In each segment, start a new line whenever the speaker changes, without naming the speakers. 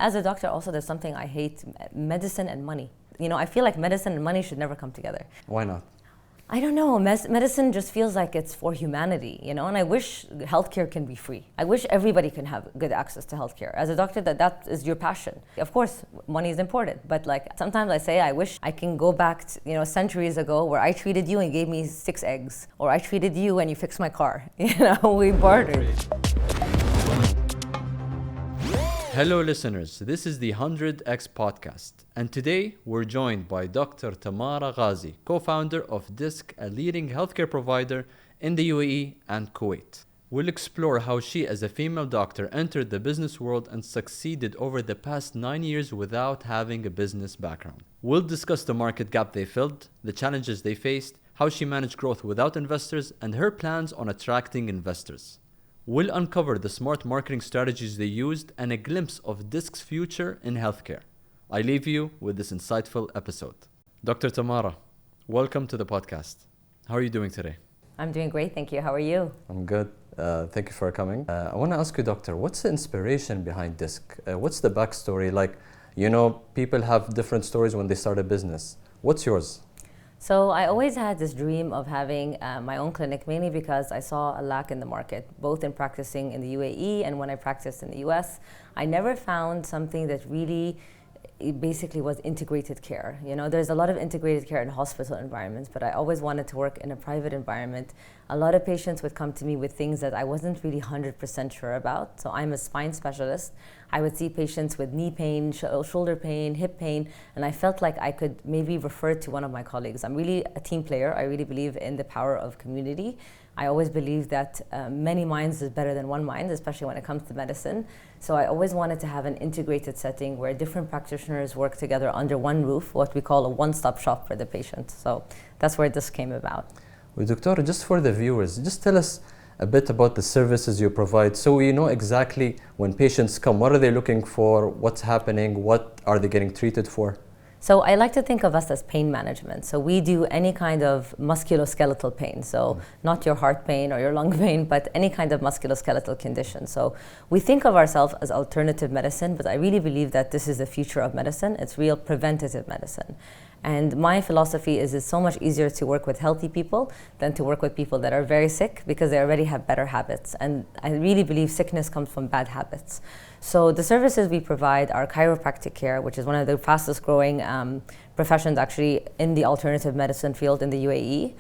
As a doctor, also, there's something I hate: medicine and money. I feel like medicine and money should never come together.
Why not?
I don't know. Medicine just feels like it's for humanity, and I wish healthcare can be free. I wish everybody can have good access to healthcare. As a doctor, that is your passion. Of course, money is important, but sometimes I say I wish I can go back to, centuries ago where I treated you and you gave me 6 eggs, or I treated you and you fixed my car. We bartered.
Hello listeners, this is the 100X podcast, and today we're joined by Dr. Tamara Ghazi, co-founder of Disc, a leading healthcare provider in the UAE and Kuwait. We'll explore how she, as a female doctor, entered the business world and succeeded over the past 9 years without having a business background. We'll discuss the market gap they filled, the challenges they faced, how she managed growth without investors, and her plans on attracting investors. We'll uncover the smart marketing strategies they used and a glimpse of Disc's future in healthcare. I leave you with this insightful episode. Dr. Tamara, welcome to the podcast. How are you doing today?
I'm doing great, thank you. How are you?
I'm good. Thank you for coming. I want to ask you, Doctor, what's the inspiration behind Disc? What's the backstory? People have different stories when they start a business. What's yours?
So I always had this dream of having my own clinic, mainly because I saw a lack in the market, both in practicing in the UAE and when I practiced in the US. I never found something that really basically was integrated care. There's a lot of integrated care in hospital environments, but I always wanted to work in a private environment. A lot of patients would come to me with things that I wasn't really 100% sure about. So I'm a spine specialist. I would see patients with knee pain, shoulder pain, hip pain, and I felt like I could maybe refer to one of my colleagues. I'm really a team player. I really believe in the power of community. I always believe that many minds is better than one mind, especially when it comes to medicine. So I always wanted to have an integrated setting where different practitioners work together under one roof, what we call a one-stop shop for the patient. So that's where this came about.
Well, Doctor, just for the viewers, just tell us a bit about the services you provide so we know exactly when patients come, what are they looking for, what's happening, what are they getting treated for?
So I like to think of us as pain management. So we do any kind of musculoskeletal pain. So not your heart pain or your lung pain, but any kind of musculoskeletal condition. So we think of ourselves as alternative medicine, but I really believe that this is the future of medicine. It's real preventative medicine. And my philosophy is it's so much easier to work with healthy people than to work with people that are very sick because they already have better habits. And I really believe sickness comes from bad habits. So the services we provide are chiropractic care, which is one of the fastest growing professions actually in the alternative medicine field in the UAE.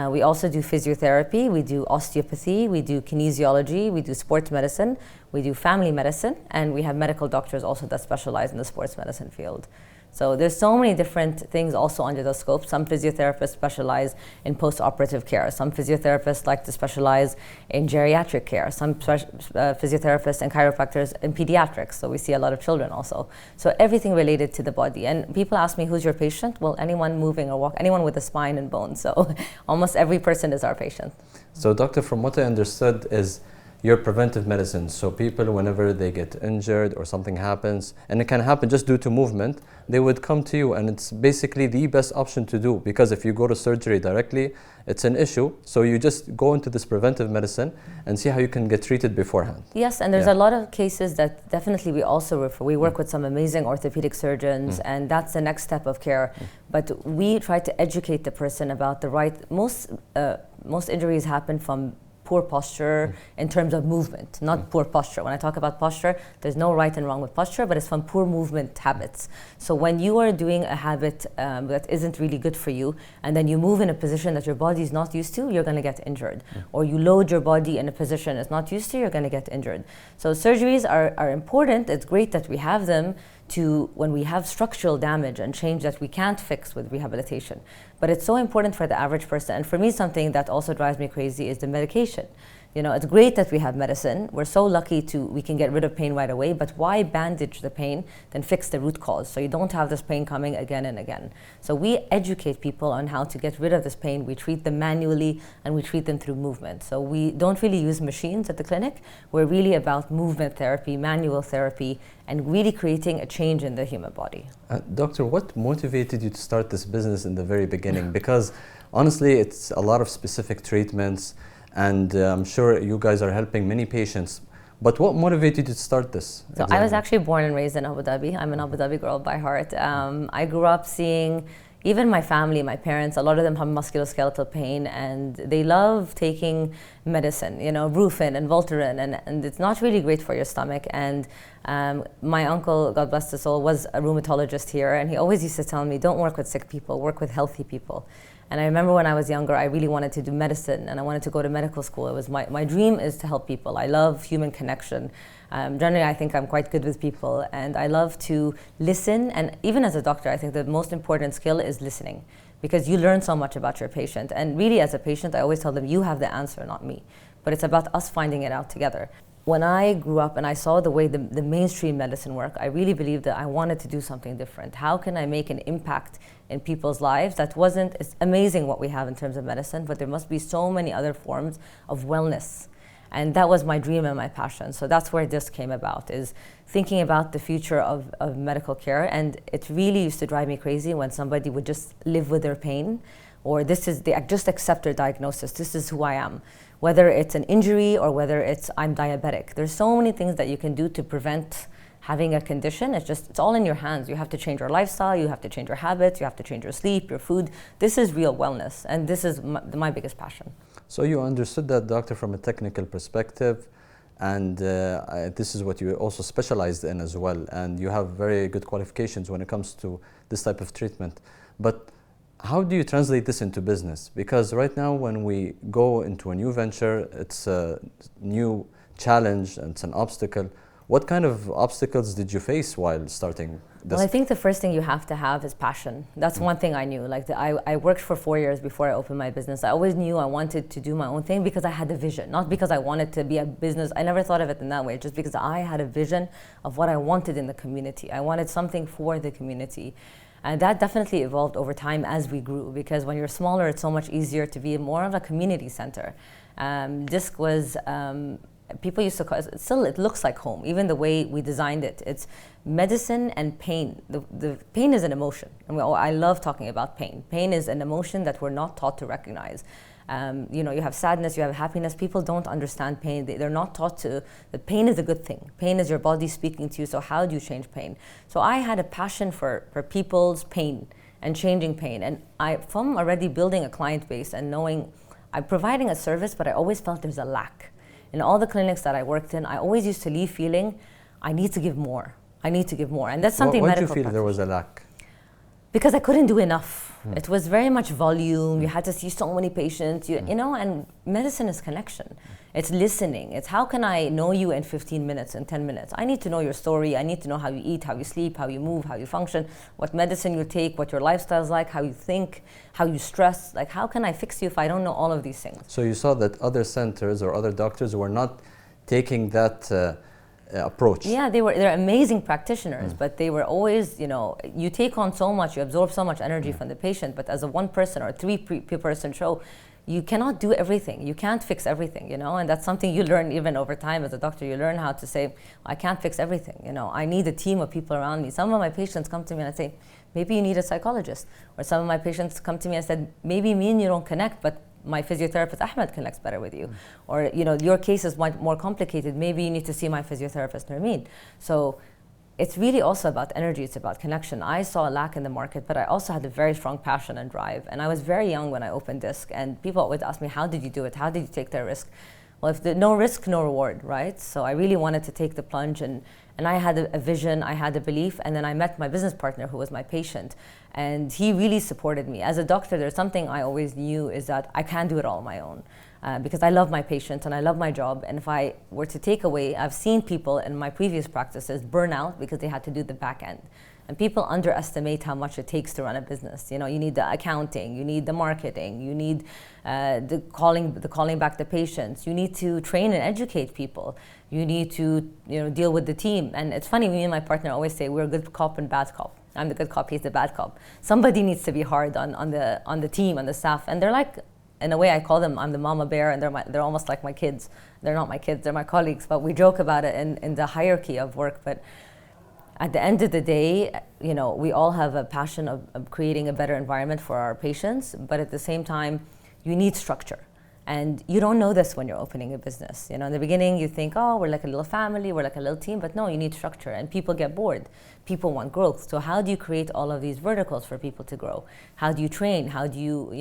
We also do physiotherapy, we do osteopathy, we do kinesiology, we do sports medicine, we do family medicine, and we have medical doctors also that specialize in the sports medicine field. So there's so many different things also under the scope. Some physiotherapists specialize in post-operative care. Some physiotherapists like to specialize in geriatric care. Some physiotherapists and chiropractors in pediatrics. So we see a lot of children also. So everything related to the body. And people ask me, who's your patient? Well, anyone moving or walk, anyone with a spine and bones. So almost every person is our patient.
So doctor, from what I understood is your preventive medicine. So people, whenever they get injured or something happens, and it can happen just due to movement, they would come to you, and it's basically the best option to do, because if you go to surgery directly, it's an issue. So you just go into this preventive medicine and see how you can get treated beforehand.
Yes, and there's a lot of cases that definitely we also refer. We work with some amazing orthopedic surgeons, and that's the next step of care. But we try to educate the person about the right. Most injuries happen from poor posture in terms of movement, not poor posture. When I talk about posture, there's no right and wrong with posture, but it's from poor movement habits. So when you are doing a habit that isn't really good for you, and then you move in a position that your body is not used to, you're going to get injured. Or you load your body in a position it's not used to, you're going to get injured. So surgeries are important. It's great that we have them to when we have structural damage and change that we can't fix with rehabilitation. But it's so important for the average person. And for me, something that also drives me crazy is the medication. It's great that we have medicine. We're so lucky we can get rid of pain right away, but why bandage the pain, then fix the root cause so you don't have this pain coming again and again. So we educate people on how to get rid of this pain. We treat them manually and we treat them through movement. So we don't really use machines at the clinic. We're really about movement therapy, manual therapy, and really creating a change in the human body.
Doctor, what motivated you to start this business in the very beginning? Because honestly, it's a lot of specific treatments, and I'm sure you guys are helping many patients. But what motivated you to start this?
So I was actually born and raised in Abu Dhabi. I'm an Abu Dhabi girl by heart. I grew up seeing even my family, my parents, a lot of them have musculoskeletal pain, and they love taking medicine, you know, Brufen and Voltaren, and it's not really great for your stomach. And my uncle, God bless his soul, was a rheumatologist here, and he always used to tell me, don't work with sick people, work with healthy people. And I remember when I was younger, I really wanted to do medicine, and I wanted to go to medical school. It was my dream is to help people. I love human connection. Generally, I think I'm quite good with people, and I love to listen. And even as a doctor, I think the most important skill is listening, because you learn so much about your patient. And really, as a patient, I always tell them, you have the answer, not me. But it's about us finding it out together. When I grew up and I saw the way the mainstream medicine worked, I really believed that I wanted to do something different. How can I make an impact in people's lives that wasn't, it's amazing what we have in terms of medicine, but there must be so many other forms of wellness. And that was my dream and my passion. So that's where this came about, is thinking about the future of medical care. And it really used to drive me crazy when somebody would just live with their pain, or they just accept their diagnosis. This is who I am. Whether it's an injury or whether it's I'm diabetic. There's so many things that you can do to prevent having a condition. It's all in your hands. You have to change your lifestyle, you have to change your habits, you have to change your sleep, your food. This is real wellness, and this is my biggest passion.
So you understood that, doctor, from a technical perspective, and this is what you also specialized in as well, and you have very good qualifications when it comes to this type of treatment. But how do you translate this into business? Because right now when we go into a new venture, it's a new challenge and it's an obstacle. What kind of obstacles did you face while starting this?
Well, I think the first thing you have to have is passion. That's one thing I knew. Like I worked for 4 years before I opened my business. I always knew I wanted to do my own thing because I had a vision, not because I wanted to be a business. I never thought of it in that way, just because I had a vision of what I wanted in the community. I wanted something for the community. And that definitely evolved over time as we grew, because when you're smaller, it's so much easier to be more of a community center. DISC was, people used to call it, still it looks like home, even the way we designed it. It's medicine and pain. The pain is an emotion, and I love talking about pain. Pain is an emotion that we're not taught to recognize. You know, you have sadness, you have happiness. People don't understand pain. They're not taught to, that pain is a good thing. Pain is your body speaking to you, so how do you change pain? So I had a passion for people's pain and changing pain. And from already building a client base and knowing I'm providing a service, but I always felt there's a lack. In all the clinics that I worked in, I always used to leave feeling, I need to give more. I need to give more. And that's something medical.
Why did you feel there was a lack?
Because I couldn't do enough. It was very much volume. You had to see so many patients, you know, and medicine is connection. It's listening. It's how can I know you in 15 minutes, in 10 minutes? I need to know your story. I need to know how you eat, how you sleep, how you move, how you function, what medicine you take, what your lifestyle is like, how you think, how you stress. Like, how can I fix you if I don't know all of these things?
So you saw that other centers or other doctors were not taking that approach.
Yeah, they're amazing practitioners, but they were always, you know, you take on so much, you absorb so much energy from the patient, but as a one person or three person show, you cannot do everything. You can't fix everything, you know, and that's something you learn even over time as a doctor. You learn how to say, I can't fix everything, you know, I need a team of people around me. Some of my patients come to me and I say, maybe you need a psychologist. Or some of my patients come to me and said, maybe me and you don't connect, but my physiotherapist Ahmed connects better with you. Or, you know, your case is much more complicated. Maybe you need to see my physiotherapist Nermeen. So it's really also about energy. It's about connection. I saw a lack in the market, but I also had a very strong passion and drive. And I was very young when I opened DISC, and people always ask me, how did you do it? How did you take that risk? Well, if no risk, no reward, right? So I really wanted to take the plunge, and I had a vision, I had a belief, and then I met my business partner who was my patient, and he really supported me. As a doctor, there's something I always knew is that I can't do it all on my own, because I love my patients and I love my job, and if I were to take away, I've seen people in my previous practices burn out because they had to do the back end. And people underestimate how much it takes to run a business. You know, you need the accounting, you need the marketing, you need the calling back the patients. You need to train and educate people. You need to, you know, deal with the team. And it's funny, me and my partner always say we're a good cop and bad cop. I'm the good cop, he's the bad cop. Somebody needs to be hard on the team, on the staff. And they're like, in a way, I call them, I'm the mama bear, and they're almost like my kids. They're not my kids, they're my colleagues. But we joke about it in the hierarchy of work. But at the end of the day, you know, we all have a passion of creating a better environment for our patients, but at the same time, you need structure. And you don't know this when you're opening a business. You know, in the beginning you think, oh, we're like a little family, we're like a little team, but no, you need structure, and people get bored. People want growth. So how do you create all of these verticals for people to grow? How do you train? How do you,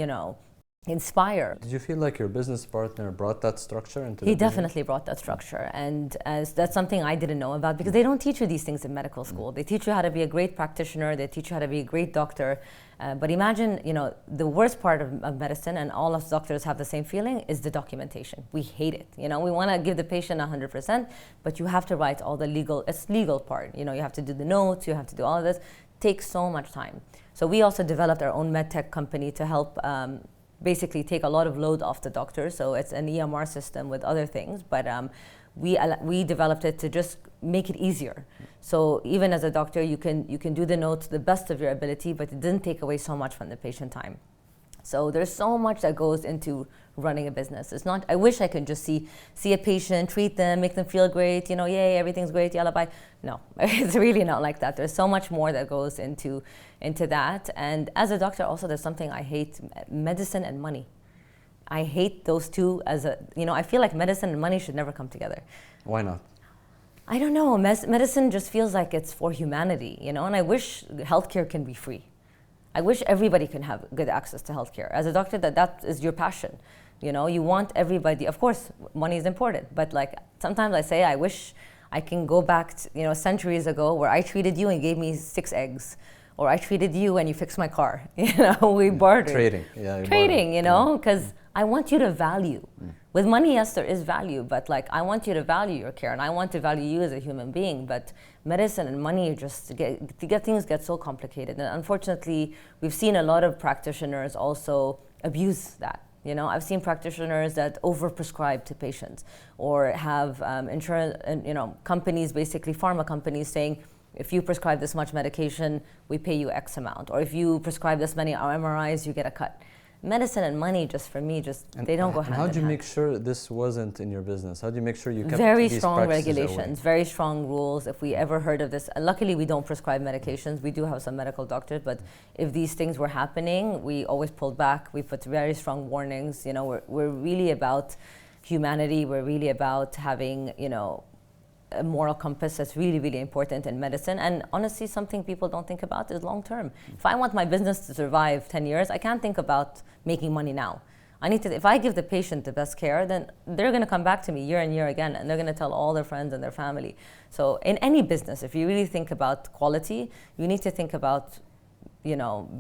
inspire?
Did you feel like your business partner brought that structure into the
He
business?
definitely brought that structure, and that's something I didn't know about, because they don't teach you these things in medical school. They teach you how to be a great practitioner, they teach you how to be a great doctor, but imagine, the worst part of medicine, and all us doctors have the same feeling, is the documentation. We hate it. We want to give the patient 100%, but you have to write all the legal part. You have to do the notes, you have to do all of this. It takes so much time. So we also developed our own medtech company to help basically take a lot of load off the doctor. So it's an EMR system with other things, but we developed it to just make it easier. So even as a doctor, you can do the notes the best of your ability, but it didn't take away so much from the patient time. So there's so much that goes into running a business. It's not, I wish I could just see a patient, treat them, make them feel great, yay, everything's great, yalla, bye. No, it's really not like that. There's so much more that goes into that. And as a doctor also, there's something I hate: medicine and money. I hate those two I feel like medicine and money should never come together.
Why not?
I don't know, medicine just feels like it's for humanity, and I wish healthcare can be free. I wish everybody can have good access to healthcare. As a doctor, that is your passion. You want everybody, of course, money is important, but sometimes I say, I wish I can go back to, centuries ago, where I treated you and gave me 6 eggs, or I treated you and you fixed my car. We bartered.
Trading,
because I want you to value. With money, yes, there is value, but I want you to value your care, and I want to value you as a human being. But medicine and money things get so complicated, and unfortunately, we've seen a lot of practitioners also abuse that. I've seen practitioners that overprescribe to patients, or have insurance, companies, basically pharma companies, saying, if you prescribe this much medication, we pay you X amount, or if you prescribe this many MRIs, you get a cut. Medicine and money, they don't go hand in hand.
How do you make sure this wasn't in your business? How do you make sure you kept
very
these
strong
practices
regulations,
away?
very strong rules. If we ever heard of this, and luckily we don't prescribe medications. We do have some medical doctors, but if these things were happening, we always pulled back. We put very strong warnings. We're really about humanity. We're really about having, a moral compass that's really, really important in medicine. And honestly, something people don't think about is long term. If I want my business to survive 10 years, I can't think about making money now. If I give the patient the best care, then they're going to come back to me year and year again, and they're going to tell all their friends and their family. So in any business, if you really think about quality, you need to think about,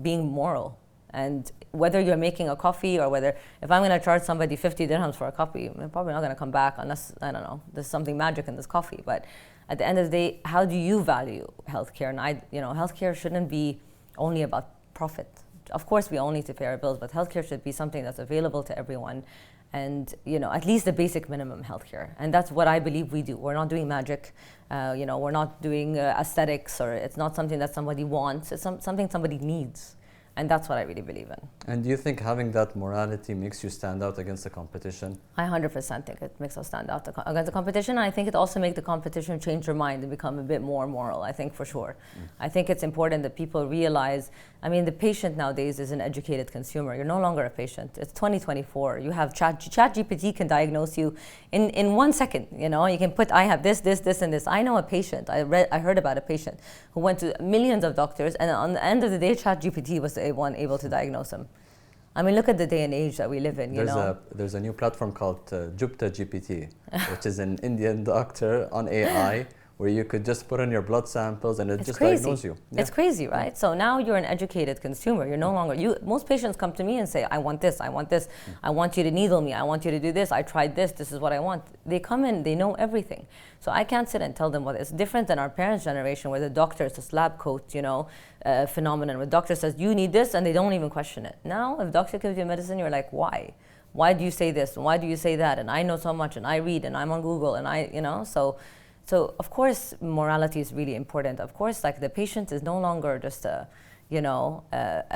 being moral. And whether you're making a coffee, or if I'm going to charge somebody 50 dirhams for a coffee, they're probably not going to come back unless, I don't know, there's something magic in this coffee. But at the end of the day, how do you value healthcare? And healthcare shouldn't be only about profit. Of course, we all need to pay our bills, but healthcare should be something that's available to everyone, and at least the basic minimum healthcare. And that's what I believe we do. We're not doing magic. We're not doing aesthetics, or it's not something that somebody wants. It's something somebody needs. And that's what I really believe in.
And do you think having that morality makes you stand out against the competition?
I 100% think it makes us stand out against the competition. And I think it also makes the competition change their mind and become a bit more moral, I think, for sure. I think it's important that people realize, the patient nowadays is an educated consumer. You're no longer a patient. It's 2024. You have ChatGPT can diagnose you in 1 second. You can put, I have this, and this. I know a patient. I heard about a patient who went to millions of doctors, and on the end of the day, ChatGPT was the one able to diagnose him. Look at the day and age that we live in.
There's a new platform called Jupta GPT, which is an Indian doctor on AI, where you could just put in your blood samples and it just diagnoses you. Yeah.
It's crazy, right? So now you're an educated consumer. You're no longer, most patients come to me and say, I want this, I want this, I want you to needle me, I want you to do this, I tried this is what I want. They come in, they know everything. So I can't sit and tell them what it's different than our parents' generation, where the doctor is this lab coat, phenomenon, where the doctor says, you need this, and they don't even question it. Now, if doctor gives you medicine, you're like, why? Why do you say this? And why do you say that? And I know so much, and I read, and I'm on Google, and So of course, morality is really important. Of course, the patient is no longer just a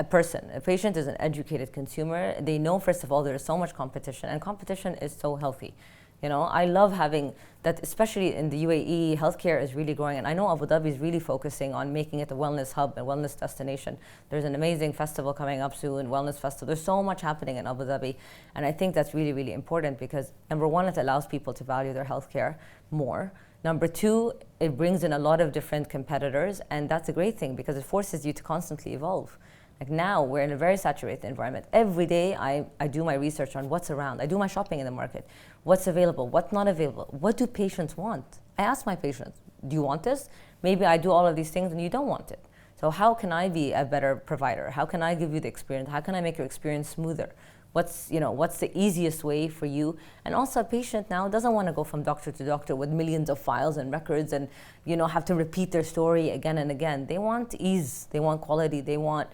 person. A patient is an educated consumer. They know, first of all, there is so much competition, and competition is so healthy. I love having that, especially in the UAE, healthcare is really growing. And I know Abu Dhabi is really focusing on making it a wellness hub, a wellness destination. There's an amazing festival coming up soon, Wellness Festival. There's so much happening in Abu Dhabi. And I think that's really, really important because, number one, it allows people to value their healthcare more. Number two, it brings in a lot of different competitors. And that's a great thing because it forces you to constantly evolve. Like now, we're in a very saturated environment. Every day, I do my research on what's around. I do my shopping in the market. What's available, what's not available. What do patients want? I ask my patients, do you want this? Maybe I do all of these things and you don't want it. So how can I be a better provider? How can I give you the experience? How can I make your experience smoother? What's the easiest way for you? And also a patient now doesn't want to go from doctor to doctor with millions of files and records and have to repeat their story again and again. They want ease, they want quality, they want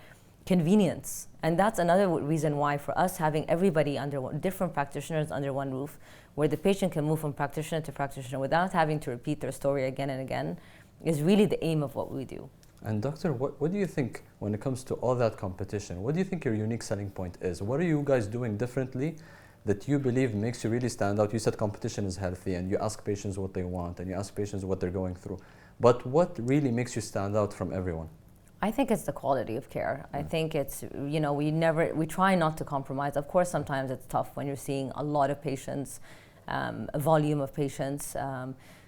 convenience. And that's another reason why for us having everybody under different practitioners under one roof, where the patient can move from practitioner to practitioner without having to repeat their story again and again, is really the aim of what we do.
And doctor, what do you think when it comes to all that competition? What do you think your unique selling point is? What are you guys doing differently that you believe makes you really stand out? You said competition is healthy and you ask patients what they want and you ask patients what they're going through. But what really makes you stand out from everyone?
I think it's the quality of care. I think it's, we try not to compromise. Of course, sometimes it's tough when you're seeing a lot of patients, a volume of patients.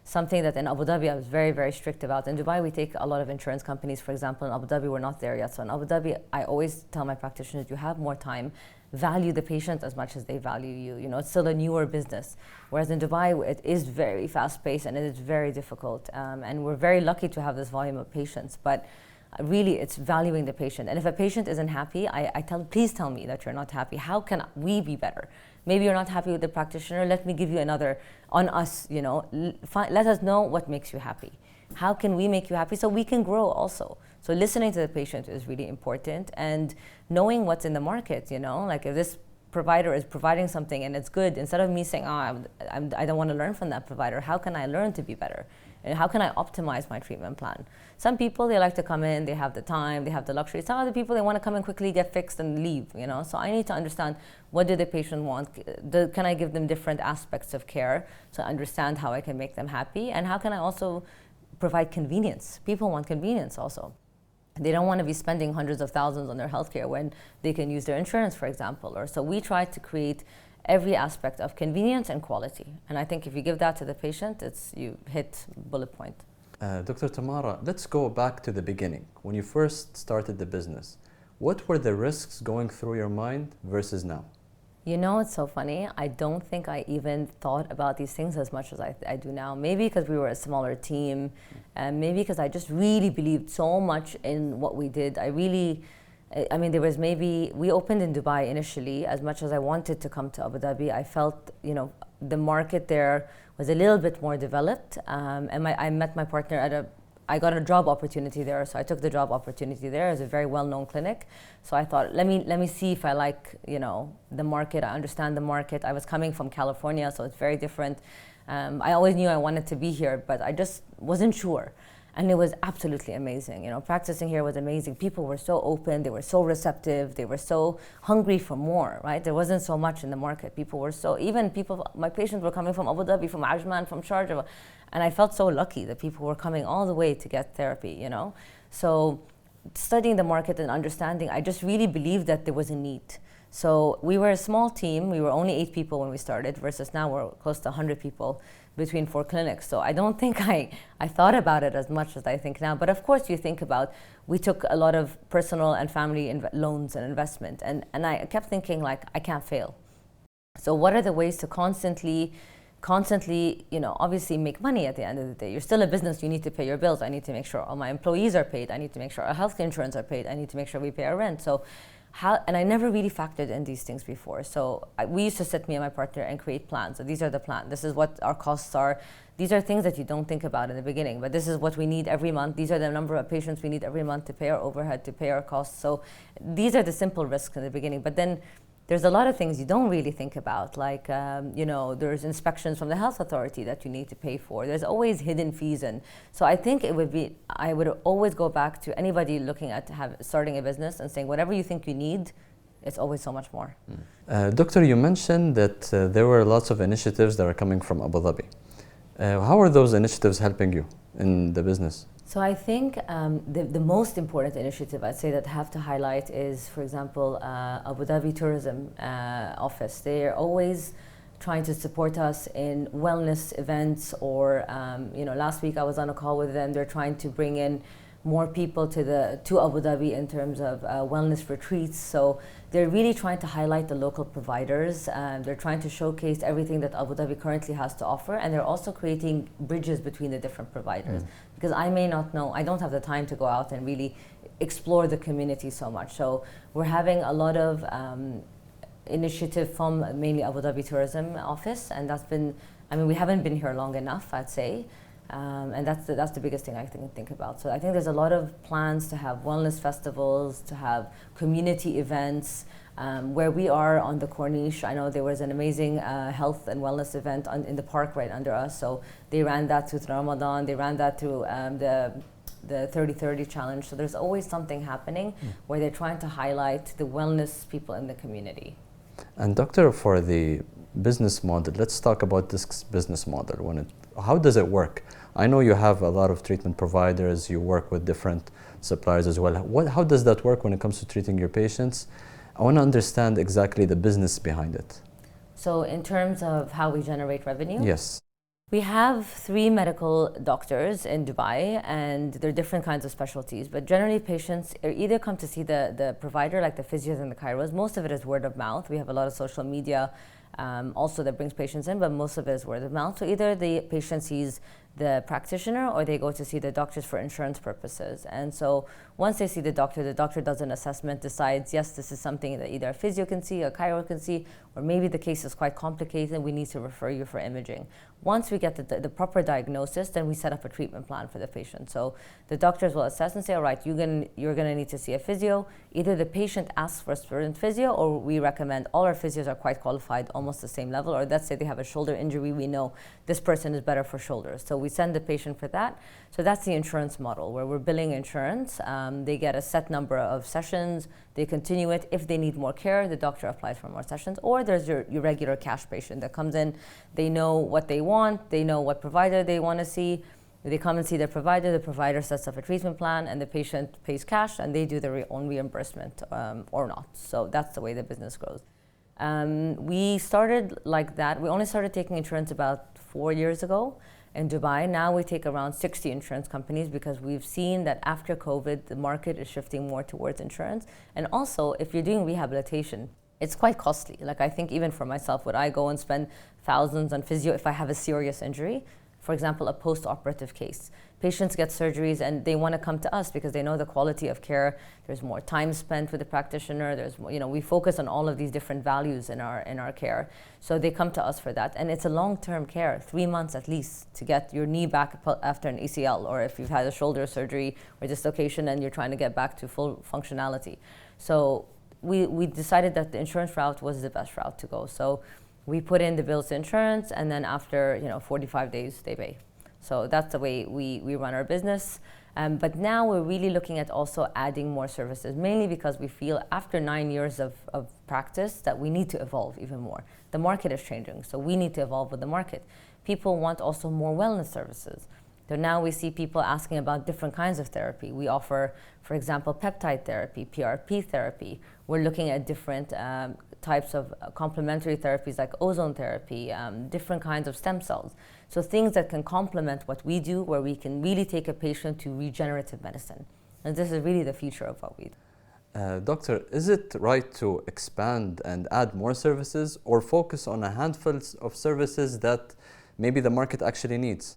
Something that in Abu Dhabi I was very, very strict about. In Dubai, we take a lot of insurance companies, for example. In Abu Dhabi, we're not there yet. So in Abu Dhabi, I always tell my practitioners, you have more time, value the patient as much as they value you. It's still a newer business. Whereas in Dubai, it is very fast-paced and it is very difficult. And we're very lucky to have this volume of patients. But really, it's valuing the patient. And if a patient isn't happy, I tell, please tell me that you're not happy. How can we be better? Maybe you're not happy with the practitioner. Let me give you another on us, let us know what makes you happy. How can we make you happy so we can grow also? So listening to the patient is really important and knowing what's in the market, like if this provider is providing something and it's good, instead of me saying, I don't want to learn from that provider, how can I learn to be better? And how can I optimize my treatment plan? Some people, they like to come in, they have the time, they have the luxury. Some other people, they want to come in quickly, get fixed and leave, So I need to understand, what do the patient want? Can I give them different aspects of care to understand how I can make them happy? And how can I also provide convenience? People want convenience also. They don't want to be spending hundreds of thousands on their healthcare when they can use their insurance, for example. So we try to create every aspect of convenience and quality. And I think if you give that to the patient, you hit bullet point.
Dr. Tamara, let's go back to the beginning. When you first started the business, what were the risks going through your mind versus now?
It's so funny. I don't think I even thought about these things as much as I do now. Maybe because we were a smaller team, and maybe because I just really believed so much in what we did. There was we opened in Dubai initially. As much as I wanted to come to Abu Dhabi, I felt, the market there was a little bit more developed. And I met my partner I got a job opportunity there, so I took the job opportunity there. It's a very well-known clinic. So I thought, let me see if I like, the market. I understand the market. I was coming from California, so it's very different. I always knew I wanted to be here, but I just wasn't sure. And it was absolutely amazing. Practicing here was amazing. People were so open, they were so receptive, they were so hungry for more, right? There wasn't so much in the market. My patients were coming from Abu Dhabi, from Ajman, from Sharjah. And I felt so lucky that people were coming all the way to get therapy, So studying the market and understanding, I just really believed that there was a need. So we were a small team. We were only 8 people when we started versus now we're close to 100 people between 4 clinics. So I don't think I thought about it as much as I think now. But of course you think about, we took a lot of personal and family loans and investment. And I kept thinking, I can't fail. So what are the ways to constantly, obviously make money at the end of the day? You're still a business, you need to pay your bills. I need to make sure all my employees are paid. I need to make sure our health insurance are paid. I need to make sure we pay our rent. And I never really factored in these things before. So we used to sit, me and my partner, and create plans. So these are the plans. This is what our costs are. These are things that you don't think about in the beginning, but this is what we need every month. These are the number of patients we need every month to pay our overhead, to pay our costs. So these are the simple risks in the beginning. But then there's a lot of things you don't really think about, there's inspections from the health authority that you need to pay for. There's always hidden fees. And so I think I would always go back to anybody looking at starting a business and saying, whatever you think you need, it's always so much more.
Doctor, you mentioned that there were lots of initiatives that are coming from Abu Dhabi. How are those initiatives helping you in the business?
So I think the most important initiative I'd say that I have to highlight is, for example, Abu Dhabi Tourism Office. They are always trying to support us in wellness events, or last week I was on a call with them. They're trying to bring in more people to Abu Dhabi in terms of wellness retreats. So they're really trying to highlight the local providers. They're trying to showcase everything that Abu Dhabi currently has to offer, and they're also creating bridges between the different providers. Because I may not know, I don't have the time to go out and really explore the community so much. So we're having a lot of initiative from mainly Abu Dhabi Tourism Office, and that's been, we haven't been here long enough, I'd say. And that's the biggest thing I think about. So I think there's a lot of plans to have wellness festivals, to have community events. Where we are on the Corniche, I know there was an amazing health and wellness event in the park right under us. So they ran that through Ramadan, they ran that through the 30-30 challenge. So there's always something happening where they're trying to highlight the wellness people in the community.
And doctor, for the business model, let's talk about this business model. How does it work? I know you have a lot of treatment providers, you work with different suppliers as well. How does that work when it comes to treating your patients? I want to understand exactly the business behind it.
So in terms of how we generate revenue?
Yes.
We have 3 medical doctors in Dubai, and they're different kinds of specialties. But generally, patients either come to see the provider, like the physios and the chiros. Most of it is word of mouth. We have a lot of social media also that brings patients in, but most of it is word of mouth. So either the patient sees the practitioner, or they go to see the doctors for insurance purposes. And so once they see the doctor does an assessment, decides, yes, this is something that either a physio can see, a chiro can see, or maybe the case is quite complicated, we need to refer you for imaging. Once we get the proper diagnosis, then we set up a treatment plan for the patient. So the doctors will assess and say, all right, you're gonna need to see a physio. Either the patient asks for a certain physio, or we recommend, all our physios are quite qualified, almost the same level, or let's say they have a shoulder injury, we know this person is better for shoulders. So we send the patient for that. So that's the insurance model, where we're billing insurance. They get a set number of sessions, they continue it. If they need more care, the doctor applies for more sessions. Or there's your regular cash patient that comes in, they know what they want, they know what provider they want to see, they come and see the provider sets up a treatment plan, and the patient pays cash, and they do their own reimbursement or not. So that's the way the business grows. We started like that. We only started taking insurance about 4 years ago in Dubai. Now we take around 60 insurance companies, because we've seen that after COVID, the market is shifting more towards insurance. And also, if you're doing rehabilitation, it's quite costly. Like, I think even for myself, would I go and spend thousands on physio if I have a serious injury? For example, a post-operative case. Patients get surgeries and they want to come to us because they know the quality of care. There's more time spent with the practitioner. We focus on all of these different values in our care. So they come to us for that. And it's a long-term care, 3 months at least, to get your knee back after an ACL, or if you've had a shoulder surgery or dislocation and you're trying to get back to full functionality. So we decided that the insurance route was the best route to go. So we put in the bills to insurance, and then after 45 days they pay. So that's the way we run our business. But now we're really looking at also adding more services, mainly because we feel after 9 years of practice that we need to evolve even more. The market is changing, so we need to evolve with the market. People want also more wellness services. So now we see people asking about different kinds of therapy. We offer, for example, peptide therapy, PRP therapy. We're looking at different types of complementary therapies like ozone therapy, different kinds of stem cells. So things that can complement what we do, where we can really take a patient to regenerative medicine. And this is really the future of what we do.
Doctor, is it right to expand and add more services, or focus on a handful of services that maybe the market actually needs?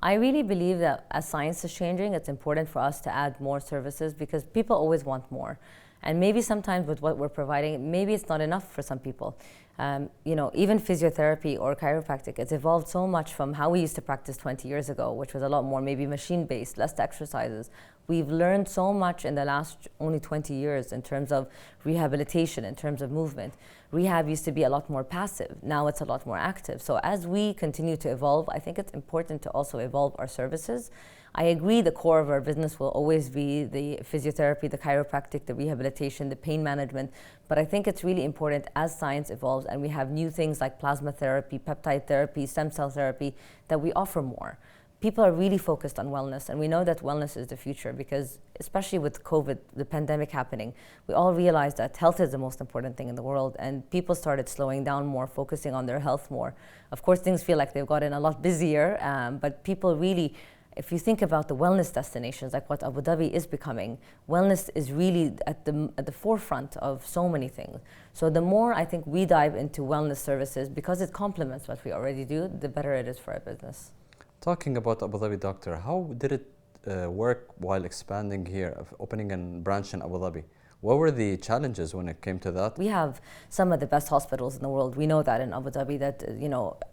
I really believe that as science is changing, it's important for us to add more services, because people always want more. And maybe sometimes with what we're providing, maybe it's not enough for some people. Even physiotherapy or chiropractic, it's evolved so much from how we used to practice 20 years ago, which was a lot more maybe machine-based, less exercises. We've learned so much in the last only 20 years in terms of rehabilitation, in terms of movement. Rehab used to be a lot more passive. Now it's a lot more active. So as we continue to evolve, I think it's important to also evolve our services. I agree the core of our business will always be the physiotherapy, the chiropractic, the rehabilitation, the pain management. But I think it's really important as science evolves and we have new things like plasma therapy, peptide therapy, stem cell therapy, that we offer more. People are really focused on wellness, and we know that wellness is the future because, especially with COVID, the pandemic happening, we all realized that health is the most important thing in the world, and people started slowing down more, focusing on their health more. Of course, things feel like they've gotten a lot busier, but people really, if you think about the wellness destinations, like what Abu Dhabi is becoming, wellness is really at the forefront of so many things. So the more I think we dive into wellness services, because it complements what we already do, the better it is for our business.
Talking about Abu Dhabi, doctor, how did it work while expanding here, opening a branch in Abu Dhabi? What were the challenges when it came to that?
We have some of the best hospitals in the world. We know that in Abu Dhabi, that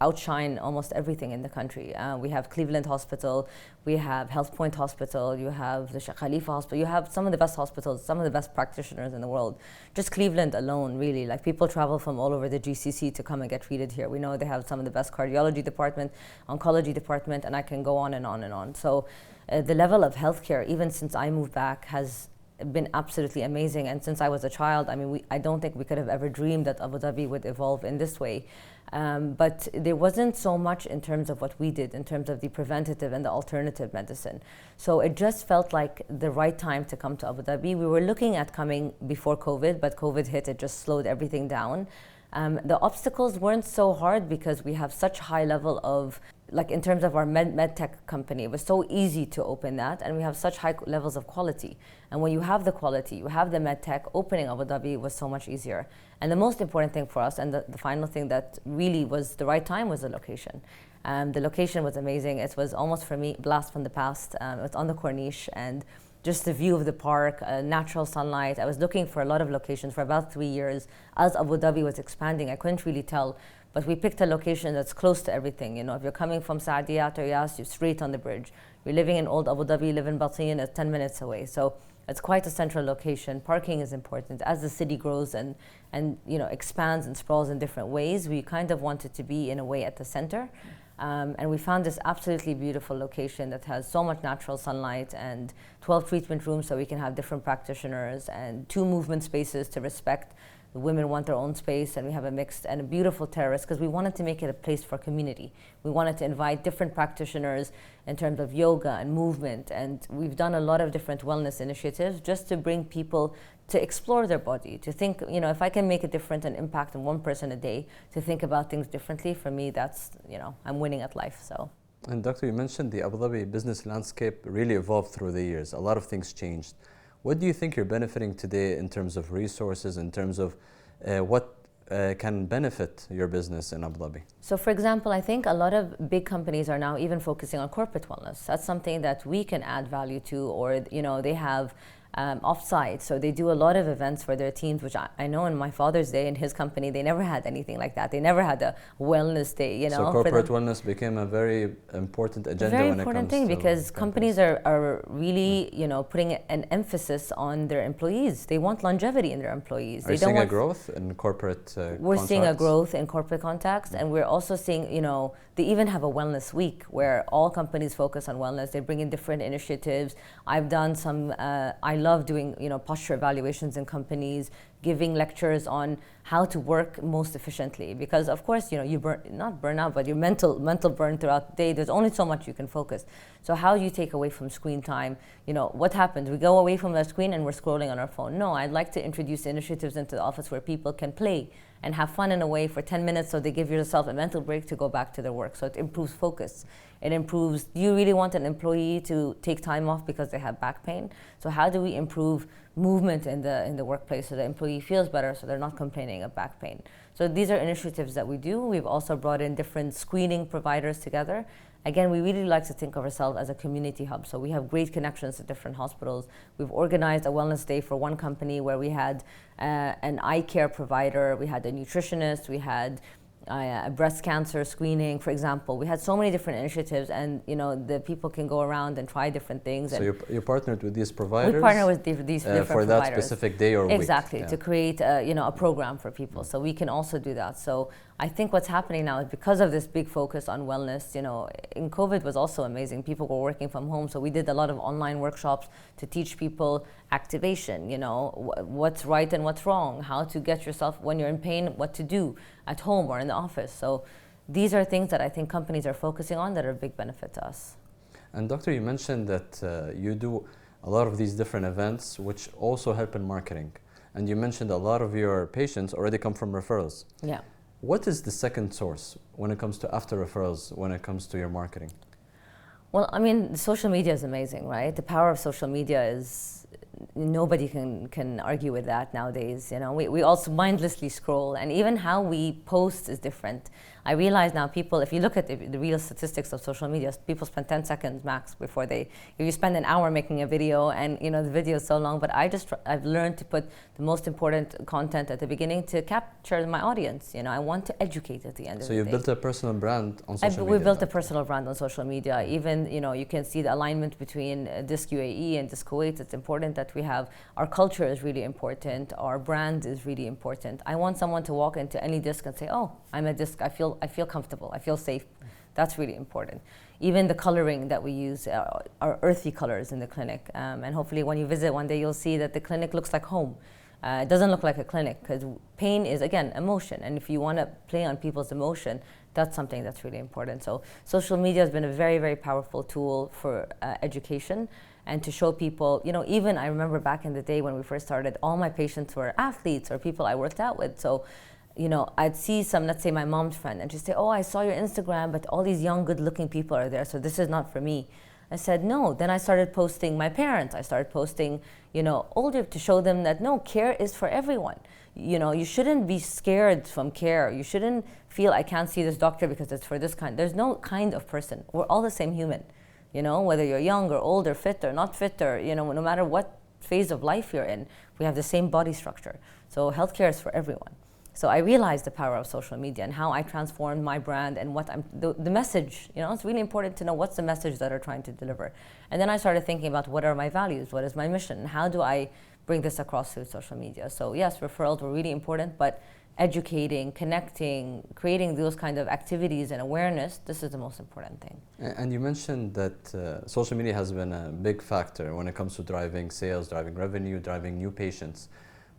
outshine almost everything in the country. We have Cleveland Hospital, we have Health Point Hospital, you have the Sheikh Khalifa Hospital. You have some of the best hospitals, some of the best practitioners in the world. Just Cleveland alone, really, like people travel from all over the GCC to come and get treated here. We know they have some of the best cardiology department, oncology department, and I can go on and on and on. So the level of healthcare, even since I moved back, has been absolutely amazing. And since I was a child, I mean, I don't think we could have ever dreamed that Abu Dhabi would evolve in this way. But there wasn't so much in terms of what we did, in terms of the preventative and the alternative medicine. So it just felt like the right time to come to Abu Dhabi. We were looking at coming before COVID, but COVID hit, it just slowed everything down. The obstacles weren't so hard because we have such high level of, like in terms of our med tech company, it was so easy to open that, and we have such high levels of quality. And when you have the quality, you have the med tech, opening Abu Dhabi was so much easier. And the most important thing for us, and the final thing that really was the right time, was the location. The location was amazing. It was almost, for me, blast from the past. It was on the Corniche, and just the view of the park, natural sunlight. I was looking for a lot of locations for about 3 years. As Abu Dhabi was expanding, I couldn't really tell, but we picked a location that's close to everything. If you're coming from Saadiyat or Yas, you're straight on the bridge. You're living in Old Abu Dhabi, live in Batin, it's 10 minutes away. So it's quite a central location. Parking is important. As the city grows and expands and sprawls in different ways, we kind of wanted to be, in a way, at the center. And we found this absolutely beautiful location that has so much natural sunlight and 12 treatment rooms so we can have different practitioners, and 2 movement spaces to respect. The women want their own space, and we have a mixed and a beautiful terrace because we wanted to make it a place for community. We wanted to invite different practitioners in terms of yoga and movement, and we've done a lot of different wellness initiatives just to bring people to explore their body, to think, if I can make a difference and impact on one person a day, to think about things differently, for me, that's, I'm winning at life, so.
And Doctor, you mentioned the Abu Dhabi business landscape really evolved through the years. A lot of things changed. What do you think you're benefiting today in terms of resources, in terms of what can benefit your business in Abu Dhabi?
So for example, I think a lot of big companies are now even focusing on corporate wellness. That's something that we can add value to, or they have offsite. So they do a lot of events for their teams, which I know in my father's day in his company, they never had anything like that. They never had a wellness day,
So corporate wellness became a very important agenda when it comes to
very important thing, because companies are really, putting an emphasis on their employees. They want longevity in their employees.
Are you seeing a growth in corporate
We're seeing a growth in corporate contacts, and we're also seeing, they even have a wellness week where all companies focus on wellness. They bring in different initiatives. I've done some, I love doing, posture evaluations in companies, giving lectures on how to work most efficiently. Because of course, you not burn out, but your mental burn throughout the day. There's only so much you can focus. So how you take away from screen time? What happens? We go away from the screen and we're scrolling on our phone. No, I'd like to introduce initiatives into the office where people can play and have fun in a way for 10 minutes, so they give yourself a mental break to go back to their work. So it improves focus. It improves, do you really want an employee to take time off because they have back pain? So how do we improve movement in the workplace so the employee feels better, so they're not complaining of back pain? So these are initiatives that we do. We've also brought in different screening providers together. Again, we really like to think of ourselves as a community hub. So we have great connections to different hospitals. We've organized a wellness day for one company where we had an eye care provider, we had a nutritionist, we had breast cancer screening, for example. We had so many different initiatives, and the people can go around and try different things.
So you partnered with these providers?
We partner with these different
for
providers.
that specific day or week.
Exactly, to create a program for people. So we can also do that. So I think what's happening now is because of this big focus on wellness, in COVID was also amazing. People were working from home, so we did a lot of online workshops to teach people activation, what's right and what's wrong, how to get yourself, when you're in pain, what to do at home or in the office. So these are things that I think companies are focusing on that are a big benefit to us.
And Doctor, you mentioned that you do a lot of these different events which also help in marketing. And you mentioned a lot of your patients already come from referrals.
Yeah.
What is the second source when it comes to after referrals, when it comes to your marketing?
Well, I mean, social media is amazing, right? The power of social media is, nobody can argue with that nowadays. We also mindlessly scroll, and even how we post is different. I realize now people, if you look at the real statistics of social media, people spend 10 seconds max before you spend an hour making a video, and the video is so long, but I've learned to put the most important content at the beginning to capture my audience. I want to educate at the end of the day.
So you built a personal brand on social media?
We built a personal brand on social media. Even, you can see the alignment between DISC UAE and DISC Kuwait. It's important that we have, our culture is really important, our brand is really important. I want someone to walk into any DISC and say, oh, I'm a DISC, I feel comfortable, I feel safe. That's really important. Even the coloring that we use are earthy colors in the clinic. And hopefully when you visit one day, you'll see that the clinic looks like home. It doesn't look like a clinic, because pain is, again, emotion. And if you want to play on people's emotion, that's something that's really important. So social media has been a very, very powerful tool for education and to show people, even I remember back in the day when we first started, all my patients were athletes or people I worked out with. So, I'd see some, let's say my mom's friend, and she'd say, oh, I saw your Instagram, but all these young, good-looking people are there, so this is not for me. I said, no. Then I started posting my parents. I started posting, older, to show them that, no, care is for everyone. You shouldn't be scared from care. You shouldn't feel, I can't see this doctor because it's for this kind. There's no kind of person. We're all the same human. Whether you're young or old or fit or not fit, or, no matter what phase of life you're in, we have the same body structure. So healthcare is for everyone. So I realized the power of social media and how I transformed my brand and what the message, it's really important to know what's the message that are trying to deliver. And then I started thinking about what are my values, what is my mission, how do I bring this across through social media. So yes, referrals were really important, but educating, connecting, creating those kind of activities and awareness, this is the most important thing.
And you mentioned that social media has been a big factor when it comes to driving sales, driving revenue, driving new patients.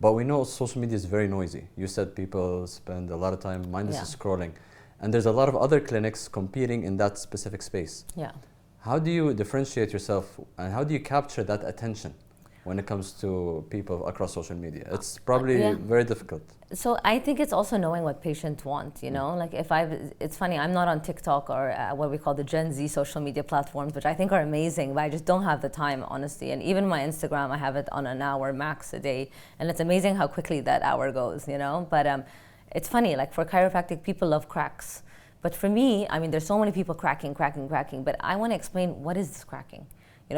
But we know social media is very noisy. You said people spend a lot of time mindlessly scrolling. And there's a lot of other clinics competing in that specific space.
Yeah.
How do you differentiate yourself and how do you capture that attention when it comes to people across social media? It's probably very difficult.
So I think it's also knowing what patients want, like it's funny, I'm not on TikTok or what we call the Gen Z social media platforms, which I think are amazing, but I just don't have the time, honestly. And even my Instagram, I have it on an hour max a day. And it's amazing how quickly that hour goes, But it's funny, like for chiropractic, people love cracks. But for me, I mean, there's so many people cracking, but I want to explain, what is this cracking?